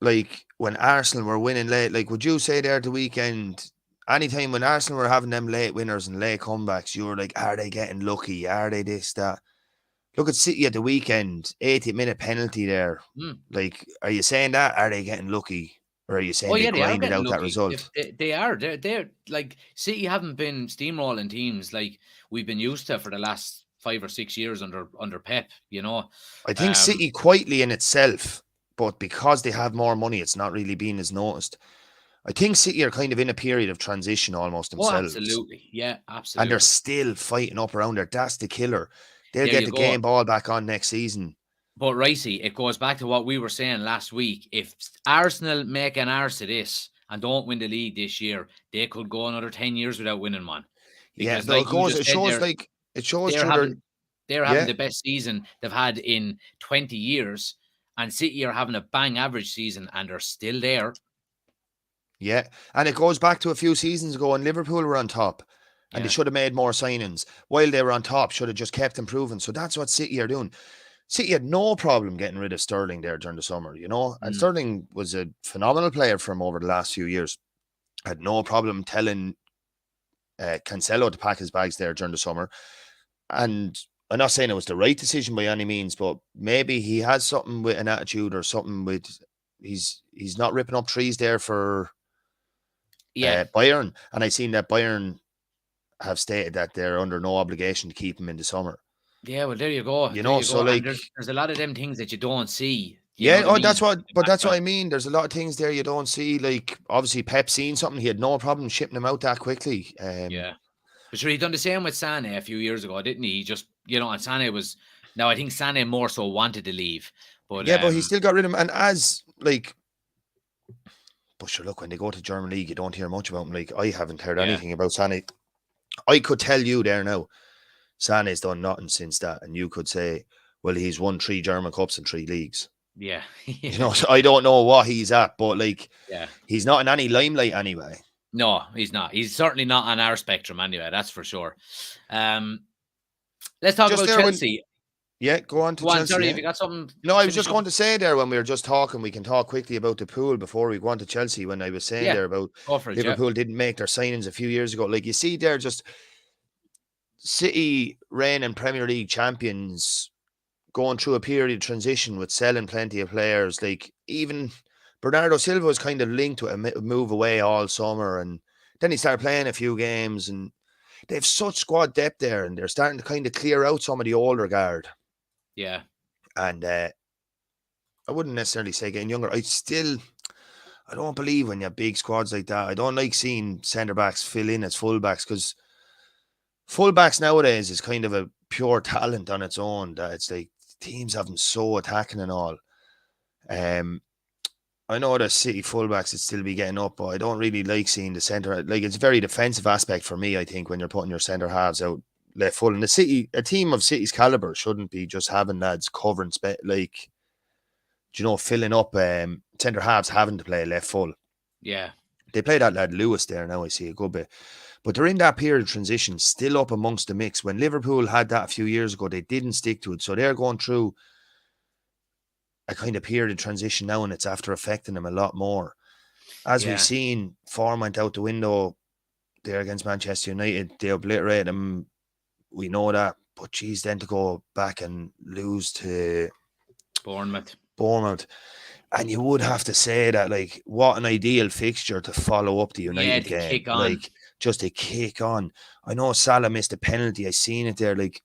like when Arsenal were winning late, like would you say there the weekend, anytime when Arsenal were having them late winners and late comebacks, you were like, are they getting lucky? Are they this, that? Look at City at the weekend, 80-minute penalty there. Like, are you saying that? Are they getting lucky? Or are you saying they grinded out that result? They are. They're like, City haven't been steamrolling teams like we've been used to for the last 5 or 6 years under Pep, you know. I think City quietly in itself, but because they have more money, it's not really being as noticed. I think City are kind of in a period of transition almost themselves. Oh, absolutely. Yeah, absolutely. And they're still fighting up around there. That's the killer. They'll get the game ball back on next season. But Ricey, it goes back to what we were saying last week. If Arsenal make an arse of this and don't win the league this year, they could go another 10 years without winning one. Because it shows they're having the best season they've had in 20 years, and City are having a bang average season, and they're still there. Yeah, and it goes back to a few seasons ago when Liverpool were on top. And they should have made more signings. While they were on top, should have just kept improving. So that's what City are doing. City had no problem getting rid of Sterling there during the summer, you know. And Sterling was a phenomenal player for him over the last few years. Had no problem telling Cancelo to pack his bags there during the summer. And I'm not saying it was the right decision by any means, but maybe he has something with an attitude or something with... He's not ripping up trees there for Bayern. And I seen that Bayern have stated that they're under no obligation to keep him in the summer. Yeah, well, there you go. You know, so like there's a lot of them things that you don't see. That's what I mean. There's a lot of things there you don't see. Like obviously Pep seen something, he had no problem shipping him out that quickly. But sure, he done the same with Sané a few years ago, didn't he? He just, you know, and Sané was. Now I think Sané more so wanted to leave, but but he still got rid of him. And as like, but sure, look, when they go to German league, you don't hear much about him. Like I haven't heard anything about Sané. I could tell you there now, Sané's done nothing since that, and you could say, well, he's won 3 German Cups and 3 leagues. Yeah. You know, so I don't know what he's at, but like, he's not in any limelight anyway. No, he's not. He's certainly not on our spectrum anyway, that's for sure. Let's talk about Chelsea. Yeah, go on to Go on, Chelsea. sorry, Yeah. if you got something. No, I was finish just up. going to say there when we were just talking, we can talk quickly about the pool before we go on to Chelsea. When I was saying there about Go for it, Liverpool didn't make their signings a few years ago. Like you see there, just City reigning Premier League champions going through a period of transition with selling plenty of players. Like even Bernardo Silva was kind of linked to a move away all summer, and then he started playing a few games, and they have such squad depth there, and they're starting to kind of clear out some of the older guard. Yeah. And I wouldn't necessarily say getting younger. I don't believe when you have big squads like that. I don't like seeing centre backs fill in as fullbacks, because fullbacks nowadays is kind of a pure talent on its own. That it's like teams have them so attacking and all. I know the City fullbacks would still be getting up, but I don't really like seeing the centre. Like it's a very defensive aspect for me, I think, when you're putting your centre halves out left full. And a team of City's caliber shouldn't be just having lads covering filling up centre halves having to play left full. Yeah. They play that lad Lewis there now, I see a good bit. But they're in that period of transition, still up amongst the mix. When Liverpool had that a few years ago, they didn't stick to it. So they're going through a kind of period of transition now, and it's after affecting them a lot more. As we've seen, form went out the window there against Manchester United. They obliterated them. We know that. But geez, then to go back and lose to Bournemouth. And you would have to say that, like, what an ideal fixture to follow up the United game. Kick on. Like, just a kick on. I know Salah missed a penalty. I seen it there. Like,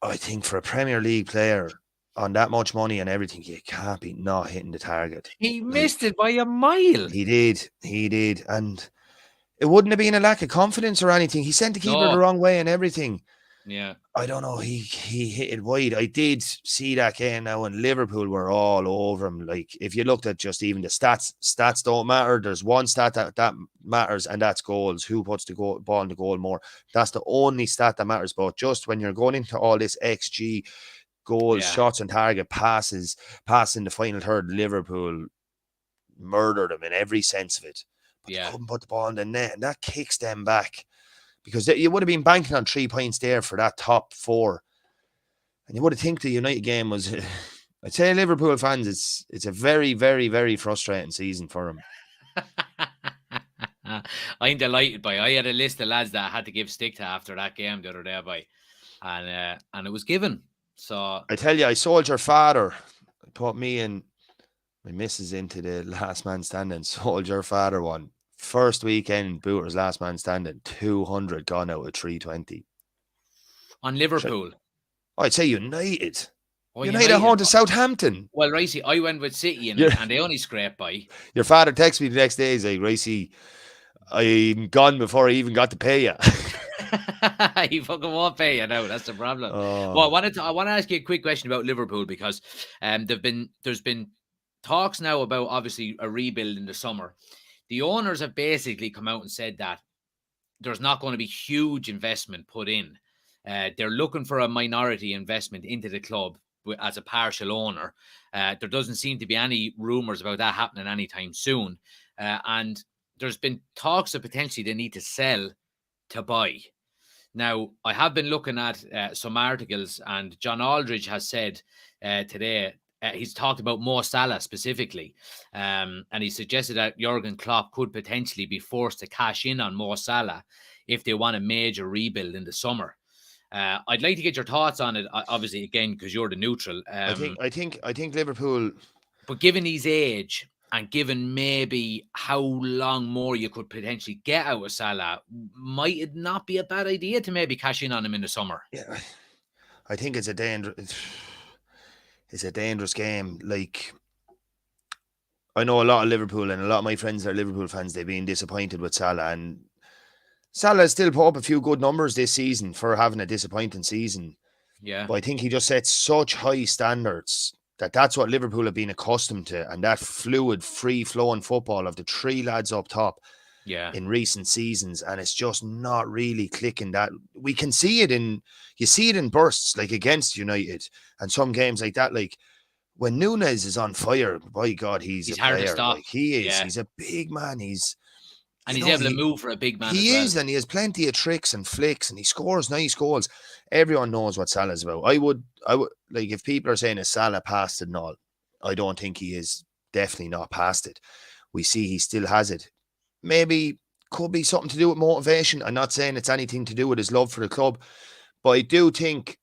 I think for a Premier League player on that much money and everything, you can't be not hitting the target. He missed it by a mile. He did. And it wouldn't have been a lack of confidence or anything. He sent the keeper the wrong way and everything. Yeah. I don't know. He hit it wide. I did see that game now, and Liverpool were all over him. Like, if you looked at just even the stats don't matter. There's one stat that matters, and that's goals. Who puts the ball in the goal more? That's the only stat that matters. But just when you're going into all this XG, goals, shots on target, passes, passing the final third, Liverpool murdered them in every sense of it. But they couldn't put the ball in the net, and that kicks them back. Because you would have been banking on 3 points there for that top four. And you would have think the United game was... I'd say Liverpool fans, it's a very, very, very frustrating season for them. I'm delighted by it. I had a list of lads that I had to give stick to after that game the other day, and it was given. So I tell you, I sold your father. I put me and my missus into the last man standing. Sold your father one. First weekend, Booter's last man standing, 200 gone out of 320. On Liverpool? I'd say United. Oh, United at home to Southampton. Well, Ricey, I went with City and they only scraped by. Your father texted me the next day. He's like, Ricey, I'm gone before I even got to pay you. He fucking won't pay you now. That's the problem. Oh. Well, I want to ask you a quick question about Liverpool, because there's been talks now about obviously a rebuild in the summer. The owners have basically come out and said that there's not going to be huge investment put in. They're looking for a minority investment into the club as a partial owner. There doesn't seem to be any rumors about that happening anytime soon. And there's been talks of potentially they need to sell to buy. Now, I have been looking at some articles, and John Aldridge has said today, he's talked about Mo Salah specifically, and he suggested that Jurgen Klopp could potentially be forced to cash in on Mo Salah if they want a major rebuild in the summer. I'd like to get your thoughts on it, obviously, again, because you're the neutral. I think Liverpool... But given his age and given maybe how long more you could potentially get out of Salah, might it not be a bad idea to maybe cash in on him in the summer? Yeah, I think it's a dangerous game. Like, I know a lot of Liverpool and a lot of my friends are Liverpool fans. They've been disappointed with Salah, and Salah still put up a few good numbers this season for having a disappointing season. Yeah. But I think he just sets such high standards that's what Liverpool have been accustomed to, and that fluid, free-flowing football of the three lads up top in recent seasons, and it's just not really clicking. That we can see it in bursts, like against United and some games like that. Like when Núñez is on fire, by God, he's a hard player. to stop. Like he is. Yeah. He's a big man. He's And he's able to move for a big man as well. He is, and he has plenty of tricks and flicks, and he scores nice goals. Everyone knows what Salah's about. I would like, if people are saying is Salah past it and all, I don't think he is. Definitely not past it. We see he still has it. Maybe could be something to do with motivation. I'm not saying it's anything to do with his love for the club, but I do think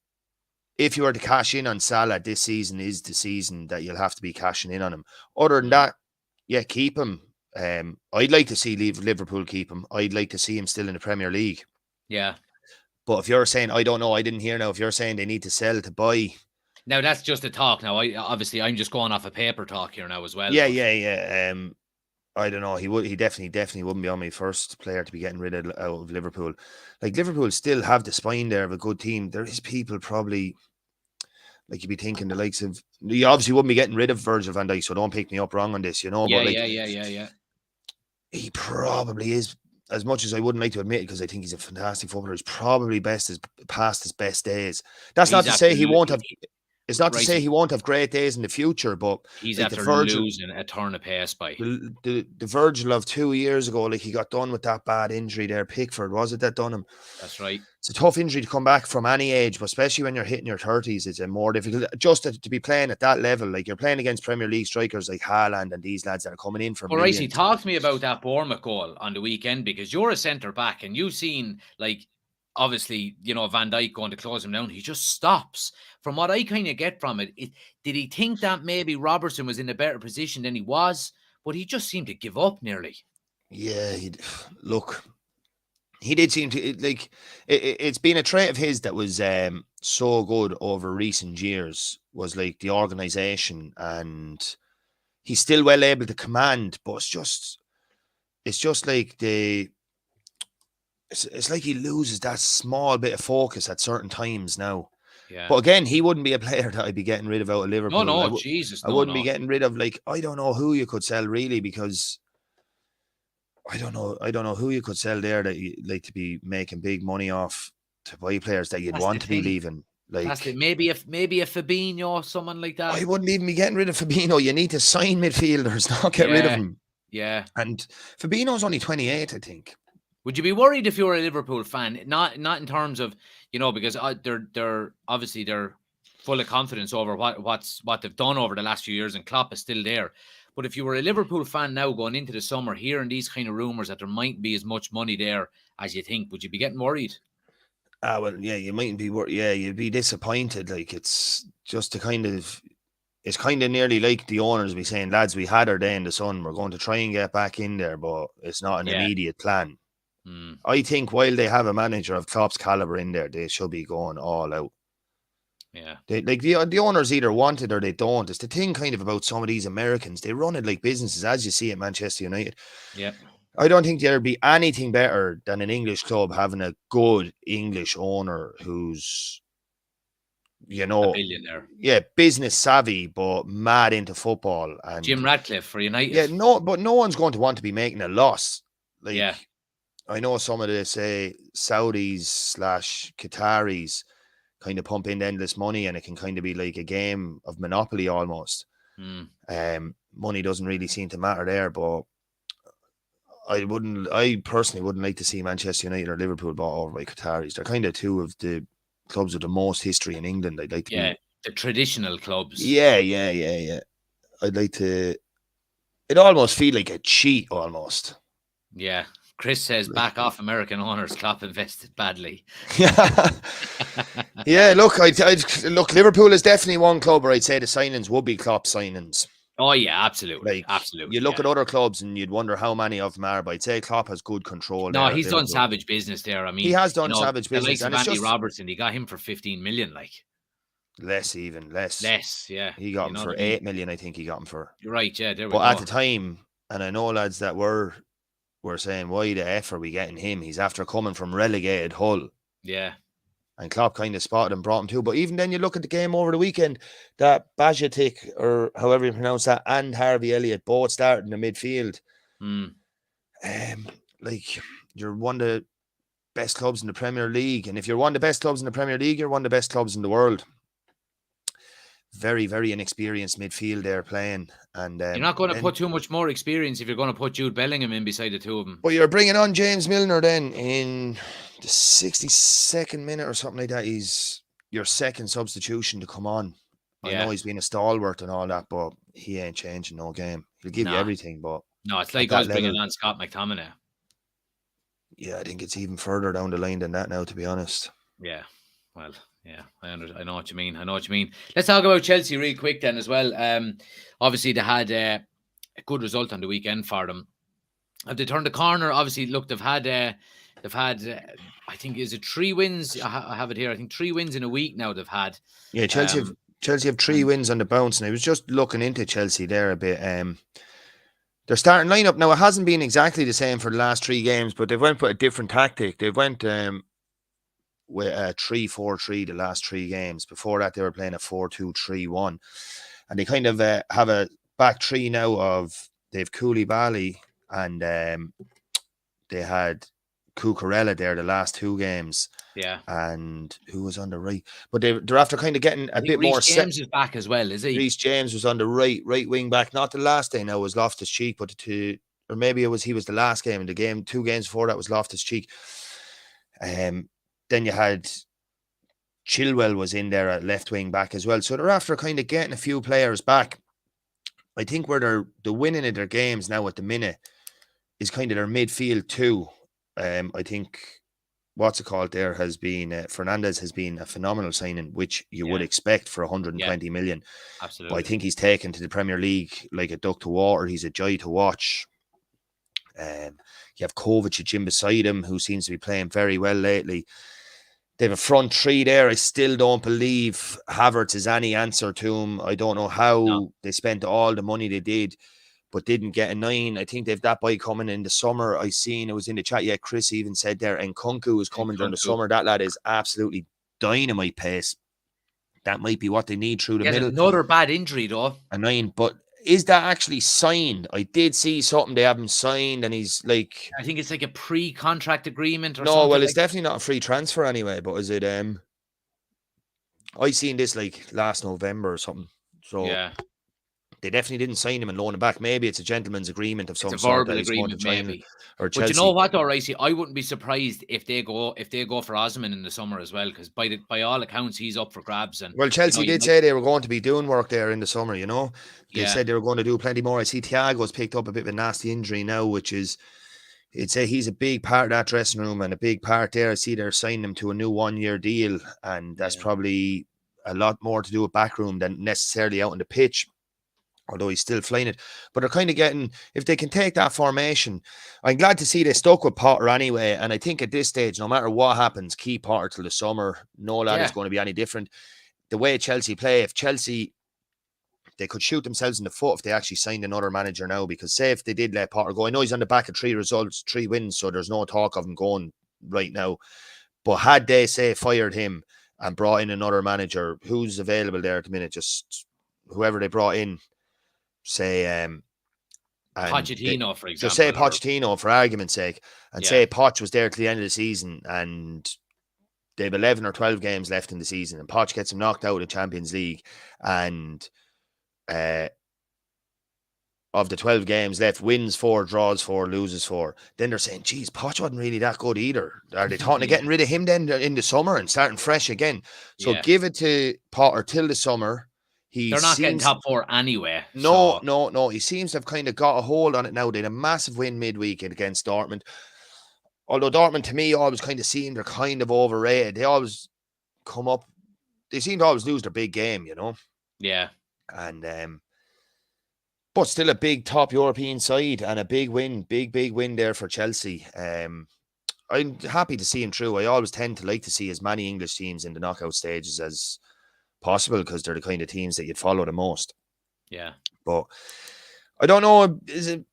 if you were to cash in on Salah, this season is the season that you'll have to be cashing in on him. Other than that, yeah, keep him. I'd like to see Liverpool keep him. I'd like to see him still in the Premier League. Yeah. But if you're saying, I don't know, I didn't hear now, if you're saying they need to sell to buy. Now, that's just a talk. Now, I'm just going off a paper talk here now as well. Yeah. I don't know. He definitely wouldn't be on my first player to be getting rid of out of Liverpool. Like, Liverpool still have the spine there of a good team. There is people probably, like, you'd be thinking the likes of, you obviously wouldn't be getting rid of Virgil van Dijk, so don't pick me up wrong on this, you know. Yeah, but like, yeah. He probably is, as much as I wouldn't like to admit it, because I think he's a fantastic footballer. He's probably past his best days. That's not to say he won't have. It's not to say he won't have great days in the future, but he's like after losing a turn of pace by the Virgil of 2 years ago. Like, he got done with that bad injury there. Pickford, was it that done him? That's right. It's a tough injury to come back from any age, but especially when you're hitting your 30s, it's a more difficult. Just to be playing at that level, like, you're playing against Premier League strikers like Haaland and these lads that are coming in for millions. Ricey, talk to me about that Bournemouth goal on the weekend, because you're a centre back and you've seen, like, obviously, you know, Van Dijk going to close him down. He just stops. From what I kind of get from it, did he think that maybe Robertson was in a better position than he was? But he just seemed to give up nearly. Yeah, he did seem to, like, it's been a trait of his that was so good over recent years, was like the organisation, and he's still well able to command, but it's just like it's like he loses that small bit of focus at certain times now. Yeah. But again, he wouldn't be a player that I'd be getting rid of out of Liverpool. No, Jesus. I wouldn't be getting rid of, like, I don't know who you could sell really, because I don't know who you could sell there that you like to be making big money off to buy players that you'd want to be leaving. Like, maybe a Fabinho, someone like that. I wouldn't even be getting rid of Fabinho. You need to sign midfielders, not get rid of him. Yeah. And Fabinho's only 28, I think. Would you be worried if you were a Liverpool fan? Not in terms of, you know, because they're obviously they're full of confidence over what they've done over the last few years, and Klopp is still there. But if you were a Liverpool fan now going into the summer, hearing these kind of rumours that there might be as much money there as you think, would you be getting worried? Well, yeah, you mightn't be worried. Yeah, you'd be disappointed. Like, it's just it's kind of nearly like the owners be saying, lads, we had our day in the sun. We're going to try and get back in there, but it's not an immediate plan. I think while they have a manager of Klopp's caliber in there, they should be going all out. Yeah. The owners either want it or they don't. It's the thing kind of about some of these Americans. They run it like businesses, as you see at Manchester United. Yeah. I don't think there'd be anything better than an English club having a good English owner who's, you know, a billionaire. Yeah, business savvy, but mad into football. And Jim Ratcliffe for United. Yeah, but no one's going to want to be making a loss. Like, yeah. I know some of the, say, Saudis/Qataris kind of pump in endless money, and it can kind of be like a game of Monopoly almost. Money doesn't really seem to matter there, but I personally wouldn't like to see Manchester United or Liverpool bought over by Qataris. They're kind of two of the clubs with the most history in England. I'd like to be the traditional clubs. Yeah. I'd like to. It almost feel like a cheat, almost. Yeah. Chris says, back off American owners. Klopp invested badly. Yeah. Look, look. Liverpool is definitely one club where I'd say the signings would be Klopp signings. Oh yeah, absolutely. Like, absolutely. You look at other clubs and you'd wonder how many of them are, but I'd say Klopp has good control. No, he's done savage business there. I mean, he has done savage business. And Andy Robertson, he got him for 15 million, like. Less. Yeah. He got him for 8 million, I think he got him for. You're right, yeah. But at the time, and I know lads that were saying, why the F are we getting him? He's after coming from relegated Hull. Yeah. And Klopp kind of spotted and brought him too. But even then, you look at the game over the weekend, that Bajatic, or however you pronounce that, and Harvey Elliott both started in the midfield. Like, you're one of the best clubs in the Premier League. And if you're one of the best clubs in the Premier League, you're one of the best clubs in the world. very, very inexperienced midfield there playing. And You're not going to put too much more experience if you're going to put Jude Bellingham in beside the two of them. But you're bringing on James Milner then in the 62nd minute or something like that. He's your second substitution to come on. I know he's been a stalwart and all that, but he ain't changing no game. He'll give you everything, but no, it's like us bringing on Scott McTominay. Yeah, I think it's even further down the line than that now, to be honest. Yeah, well, yeah, I know what you mean. Let's talk about Chelsea real quick then as well. Obviously they had a good result on the weekend for them. Have they turned the corner? Obviously, look, they've had I think, is it 3 wins? I have it here. I think 3 wins in a week now they've had. Yeah, Chelsea have 3 wins on the bounce, and I was just looking into Chelsea there a bit. Their starting lineup now, it hasn't been exactly the same for the last 3 games, but they've went with a different tactic. They've went with a 3-4-3 the last 3 games. Before that, they were playing a 4-2-3-1, and they kind of have a back 3 now of they've Koulibaly and they had Cucurella there the last 2 games. Yeah. And who was on the right? But they're after kind of getting a bit more. James is back as well, is he? Reece James was on the right wing back. Not the last day now was Loftus-Cheek, but or maybe he was the last game in the game. 2 games before that was Loftus-Cheek. Then you had Chilwell was in there at left wing back as well. So they're after kind of getting a few players back. I think where they're the winning of their games now at the minute is kind of their midfield too. I think there has been Fernandez has been a phenomenal signing, which you would expect for 120 million. Absolutely. But I think he's taken to the Premier League like a duck to water. He's a joy to watch. You have Kovacic in beside him, who seems to be playing very well lately. They have a front 3 there. I still don't believe Havertz is any answer to him. I don't know how they spent all the money they did, but didn't get a 9. I think they've that boy coming in the summer. I seen it was in the chat. Yeah, Chris even said there, and Nkunku is coming during the summer. That lad is absolutely dynamite pace. That might be what they need through the middle. Another bad injury though. A 9, but is that actually signed? I did see something they haven't signed, and he's like, I think it's like a pre-contract agreement or no, something. well, it's definitely not a free transfer anyway. But is it? I seen this like last November or something. So yeah. They definitely didn't sign him and loan him back. Maybe it's a gentleman's agreement of some it's a sort. verbal agreement, maybe. Or Chelsea. But you know what, though, Ricey? I wouldn't be surprised if they go for Osman in the summer as well, because by all accounts, he's up for grabs. And well, Chelsea did say they were going to be doing work there in the summer. You know, they said they were going to do plenty more. I see Thiago's picked up a bit of a nasty injury now, which is, he's a big part of that dressing room and a big part there. I see they're signing him to a new 1-year deal, and that's probably a lot more to do with backroom than necessarily out on the pitch. Although he's still flying it. But they're kind of getting, if they can take that formation, I'm glad to see they stuck with Potter anyway. And I think at this stage, no matter what happens, keep Potter till the summer. No lad is going to be any different. The way Chelsea play, if Chelsea, they could shoot themselves in the foot if they actually signed another manager now. Because say if they did let Potter go, I know he's on the back of 3 results, 3 wins, so there's no talk of him going right now. But had they, say, fired him and brought in another manager, who's available there at the minute? Just whoever they brought in. Say Pochettino, for example. So say Pochettino, for argument's sake, and say Poch was there till the end of the season, and they have 11 or 12 games left in the season, and Poch gets them knocked out of the Champions League, and of the 12 games left, wins 4, draws 4, loses 4. Then they're saying, geez, Poch wasn't really that good either. Are they talking of getting rid of him then in the summer and starting fresh again? So give it to Potter till the summer. They're not getting top 4 anyway. No. He seems to have kind of got a hold on it now. They had a massive win midweek against Dortmund. Although Dortmund, to me, always kind of seem they're kind of overrated. They always come up. They seem to always lose their big game, you know? Yeah. And, but still a big top European side and a big win, big win there for Chelsea. I'm happy to see him through. I always tend to like to see as many English teams in the knockout stages as possible, because they're the kind of teams that you'd follow the most. Yeah. But I don't know, is it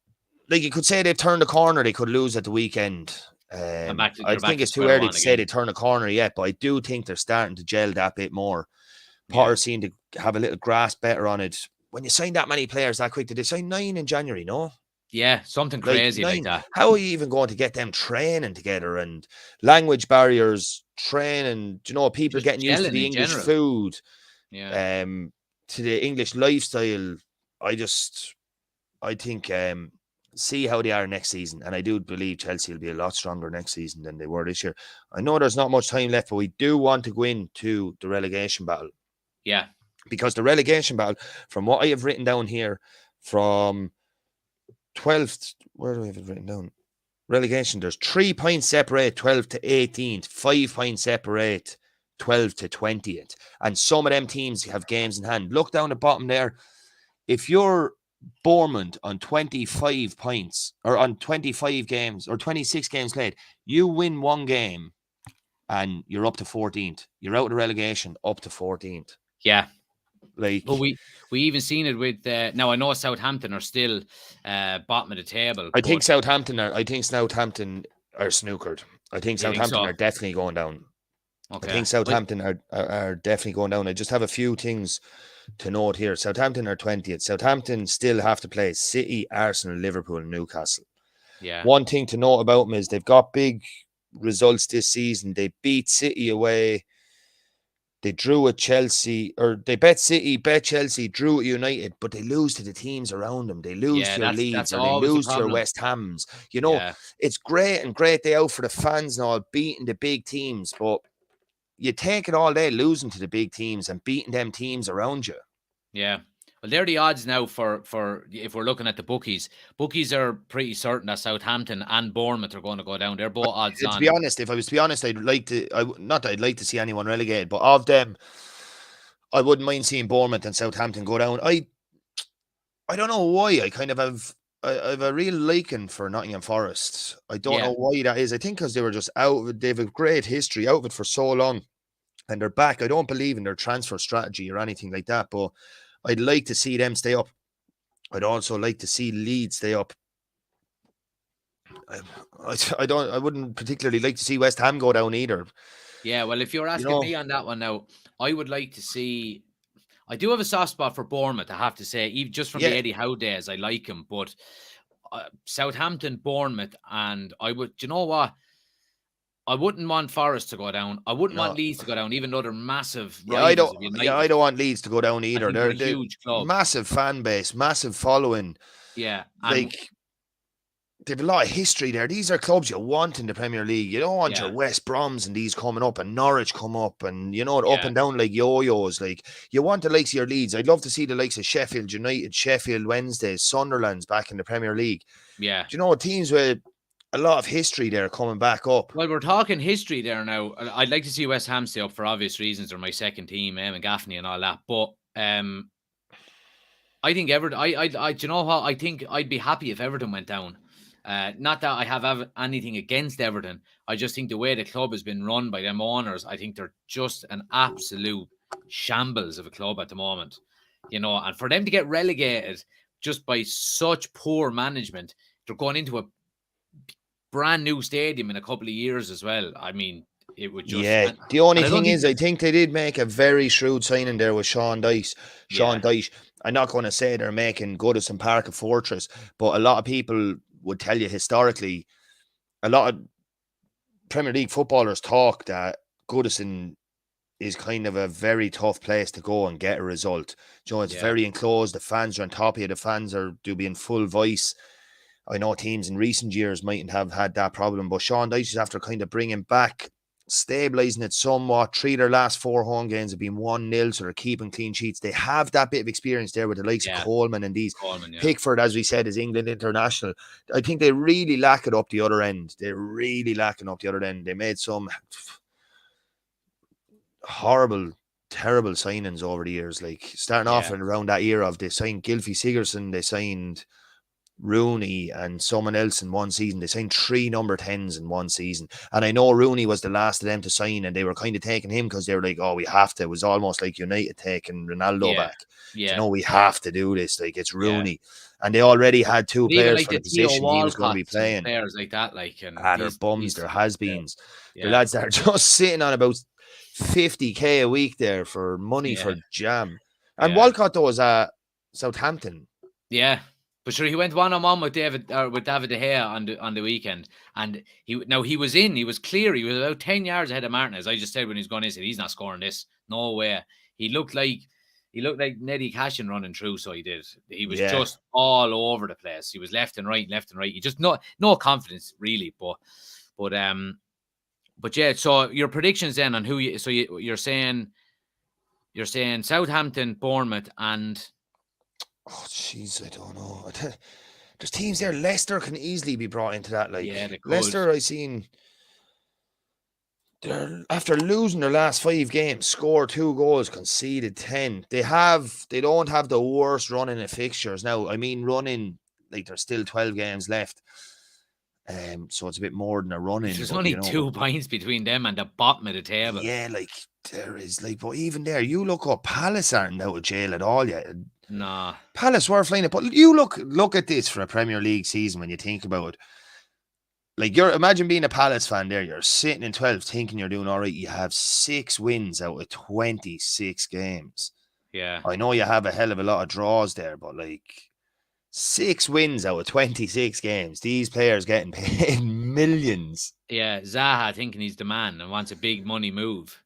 like you could say they've turned the corner, they could lose at the weekend. I think it's too early to say they turn the corner yet, but I do think they're starting to gel that bit more. Potter seemed to have a little grasp better on it. When you sign that many players that quick, did they sign 9 in January, no? Yeah, something crazy like that. How are you even going to get them training together, and language barriers, training, people just getting used to the English food? Yeah. to the English lifestyle, I think see how they are next season. And I do believe Chelsea will be a lot stronger next season than they were this year. I know there's not much time left, but we do want to go into the relegation battle. Yeah. Because the relegation battle, from what I have written down here, from 12th, where do I have it written down? Relegation, there's 3 points separate 12th to 18th, 5 points separate 12th to 20th. And some of them teams have games in hand. Look down the bottom there. If you're Bournemouth on 25 points or on 25 games or 26 games played, you win one game and you're up to 14th. You're out of the relegation up to 14th. Yeah. Like, but we even seen it with now I know Southampton are still bottom of the table. I think Southampton are snookered. I think Southampton are definitely going down. Okay. I think Southampton are definitely going down. I just have a few things to note here. Southampton are 20th. Southampton still have to play City, Arsenal, Liverpool, and Newcastle. Yeah. One thing to note about them is they've got big results this season. They beat City away. They drew at Chelsea, or they bet City, bet Chelsea, drew at United, but they lose to the teams around them. They lose to your Leeds, or they lose to your West Hams. You know, it's great day out for the fans and all, beating the big teams, but you take it all day losing to the big teams and beating them teams around you. Yeah. Well, they're the odds now for if we're looking at the bookies. Bookies are pretty certain that Southampton and Bournemouth are going to go down. They're both odds on. To be honest, if I was to be honest, I'd like to see anyone relegated, but of them, I wouldn't mind seeing Bournemouth and Southampton go down. I don't know why. I kind of have a real liking for Nottingham Forest. I don't know why that is. I think because they were just out of it. They have a great history out of it for so long, and they're back. I don't believe in their transfer strategy or anything like that, but I'd like to see them stay up. I'd also like to see Leeds stay up. I wouldn't particularly like to see West Ham go down either. Yeah, well, if you're asking me on that one now, I would like to see. I do have a soft spot for Bournemouth, I have to say, even just from the Eddie Howe days. I like him, but Southampton, Bournemouth, and I would. Do you know what? I wouldn't want Forest to go down. I wouldn't want Leeds to go down, even though they're massive. I don't want Leeds to go down either. They're a huge club, massive fan base, massive following. Yeah, like they have a lot of history there. These are clubs you want in the Premier League. You don't want your West Broms and these coming up, and Norwich come up, and up and down like yo-yos. Like you want the likes of your Leeds. I'd love to see the likes of Sheffield United, Sheffield Wednesdays, Sunderland's back in the Premier League. Yeah, do you know teams with a lot of history there coming back up? Well, we're talking history there now. I'd like to see West Ham stay up for obvious reasons. They're my second team, and Gaffney and all that. But I think Everton. do you know what? I think I'd be happy if Everton went down. Not that I have anything against Everton. I just think the way the club has been run by them owners, I think they're just an absolute shambles of a club at the moment. And for them to get relegated just by such poor management, they're going into a brand new stadium in a couple of years as well. I mean, it would just... Yeah, the only thing is, I think they did make a very shrewd signing there with Sean Dyche. I'm not going to say they're making Goodison Park a fortress, but a lot of people would tell you historically, a lot of Premier League footballers talk that Goodison is kind of a very tough place to go and get a result. It's very enclosed. The fans are on top of you. The fans do be in full voice. I know teams in recent years mightn't have had that problem, but Sean Dyche is after kind of bringing back, stabilising it somewhat. 3 of their last 4 home games have been 1-0, so they're keeping clean sheets. They have that bit of experience there with the likes of Coleman and these. Pickford, as we said, is England international. I think they really lack it up the other end. They're really lacking up the other end. They made some horrible, terrible signings over the years, like starting off and around that era of they signed Gylfi Sigurdsson, they signed Rooney and someone else in one season. They signed 3 number 10s in one season, and I know Rooney was the last of them to sign, and they were kind of taking him because they were like, we have to. It was almost like United taking Ronaldo back. We have to do this. Like, it's Rooney, and they already had 2 players for the position he was going to be playing. Players like that, and they're bums, they're has-beens. The lads that are just sitting on about 50k a week there for money for jam. And Walcott though was at Southampton. Yeah. But sure, he went one-on-one with David De Gea on the weekend, and he was clear. He was about 10 yards ahead of Martinez. I just said when he's going in, he's not scoring this. No way. He looked like he looked like Neddy Cashin running through. So he did. He was Yeah. just all over the place. He was left and right. He just no confidence really. But yeah. So your predictions then on who you? So you're saying Southampton, Bournemouth, and Oh, jeez, I don't know. There's teams there. Leicester can easily be brought into that. Like yeah, they could. Leicester, I seen. After losing their last 5 games, scored 2 goals, conceded 10. They don't have the worst running of fixtures now. I mean, running like there's still 12 games left. So it's a bit more than a running. There's but, only you know, 2 points between them and the bottom of the table. Yeah, like there is like, but even there, you look up, Palace aren't out of jail at all yet. Nah. Palace were flying it, but you look at this for a Premier League season when you think about it. Like imagine being a Palace fan there. You're sitting in 12th thinking you're doing all right. You have 6 wins out of 26 games. Yeah. I know you have a hell of a lot of draws there, but like 6 wins out of 26 games. These players getting paid millions. Yeah, Zaha thinking he's the man and wants a big money move.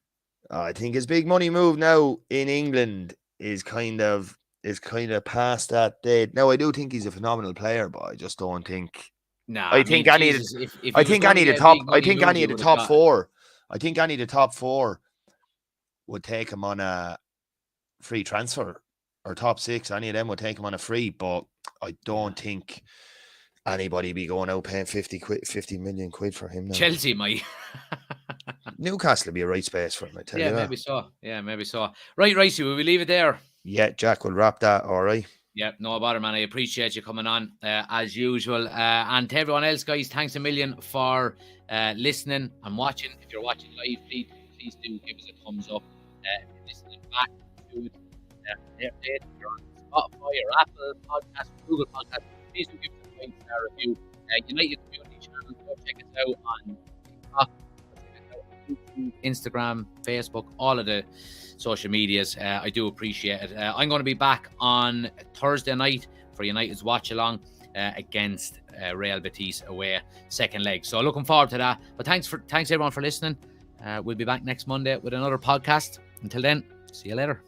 I think his big money move now in England is kind of past that date. Now I do think he's a phenomenal player, but I just don't think. Nah, I think any of the top 4. I think any of the top 4 would take him on a free transfer, or top 6. Any of them would take him on a free, but I don't think anybody be going out paying 50 million quid for him now. Chelsea might. Newcastle will be a right space for him, I tell you that. Maybe so. Right, Ricey, will we leave it there? Yeah, Jack, we'll wrap that, all right. Yeah, no bother, man. I appreciate you coming on as usual. And to everyone else, guys, thanks a million for listening and watching. If you're watching live, please do give us a thumbs up. If you're listening back to it, if you're on Spotify or Apple Podcast, Google Podcast, please do give us a 5-star review. United Community Channel, go check us out on TikTok, YouTube, Instagram, Facebook, all of the social medias. I do appreciate it. I'm going to be back on Thursday night for United's watch along against Real Betis away, second leg. So looking forward to that. But thanks everyone for listening. We'll be back next Monday with another podcast. Until then, see you later.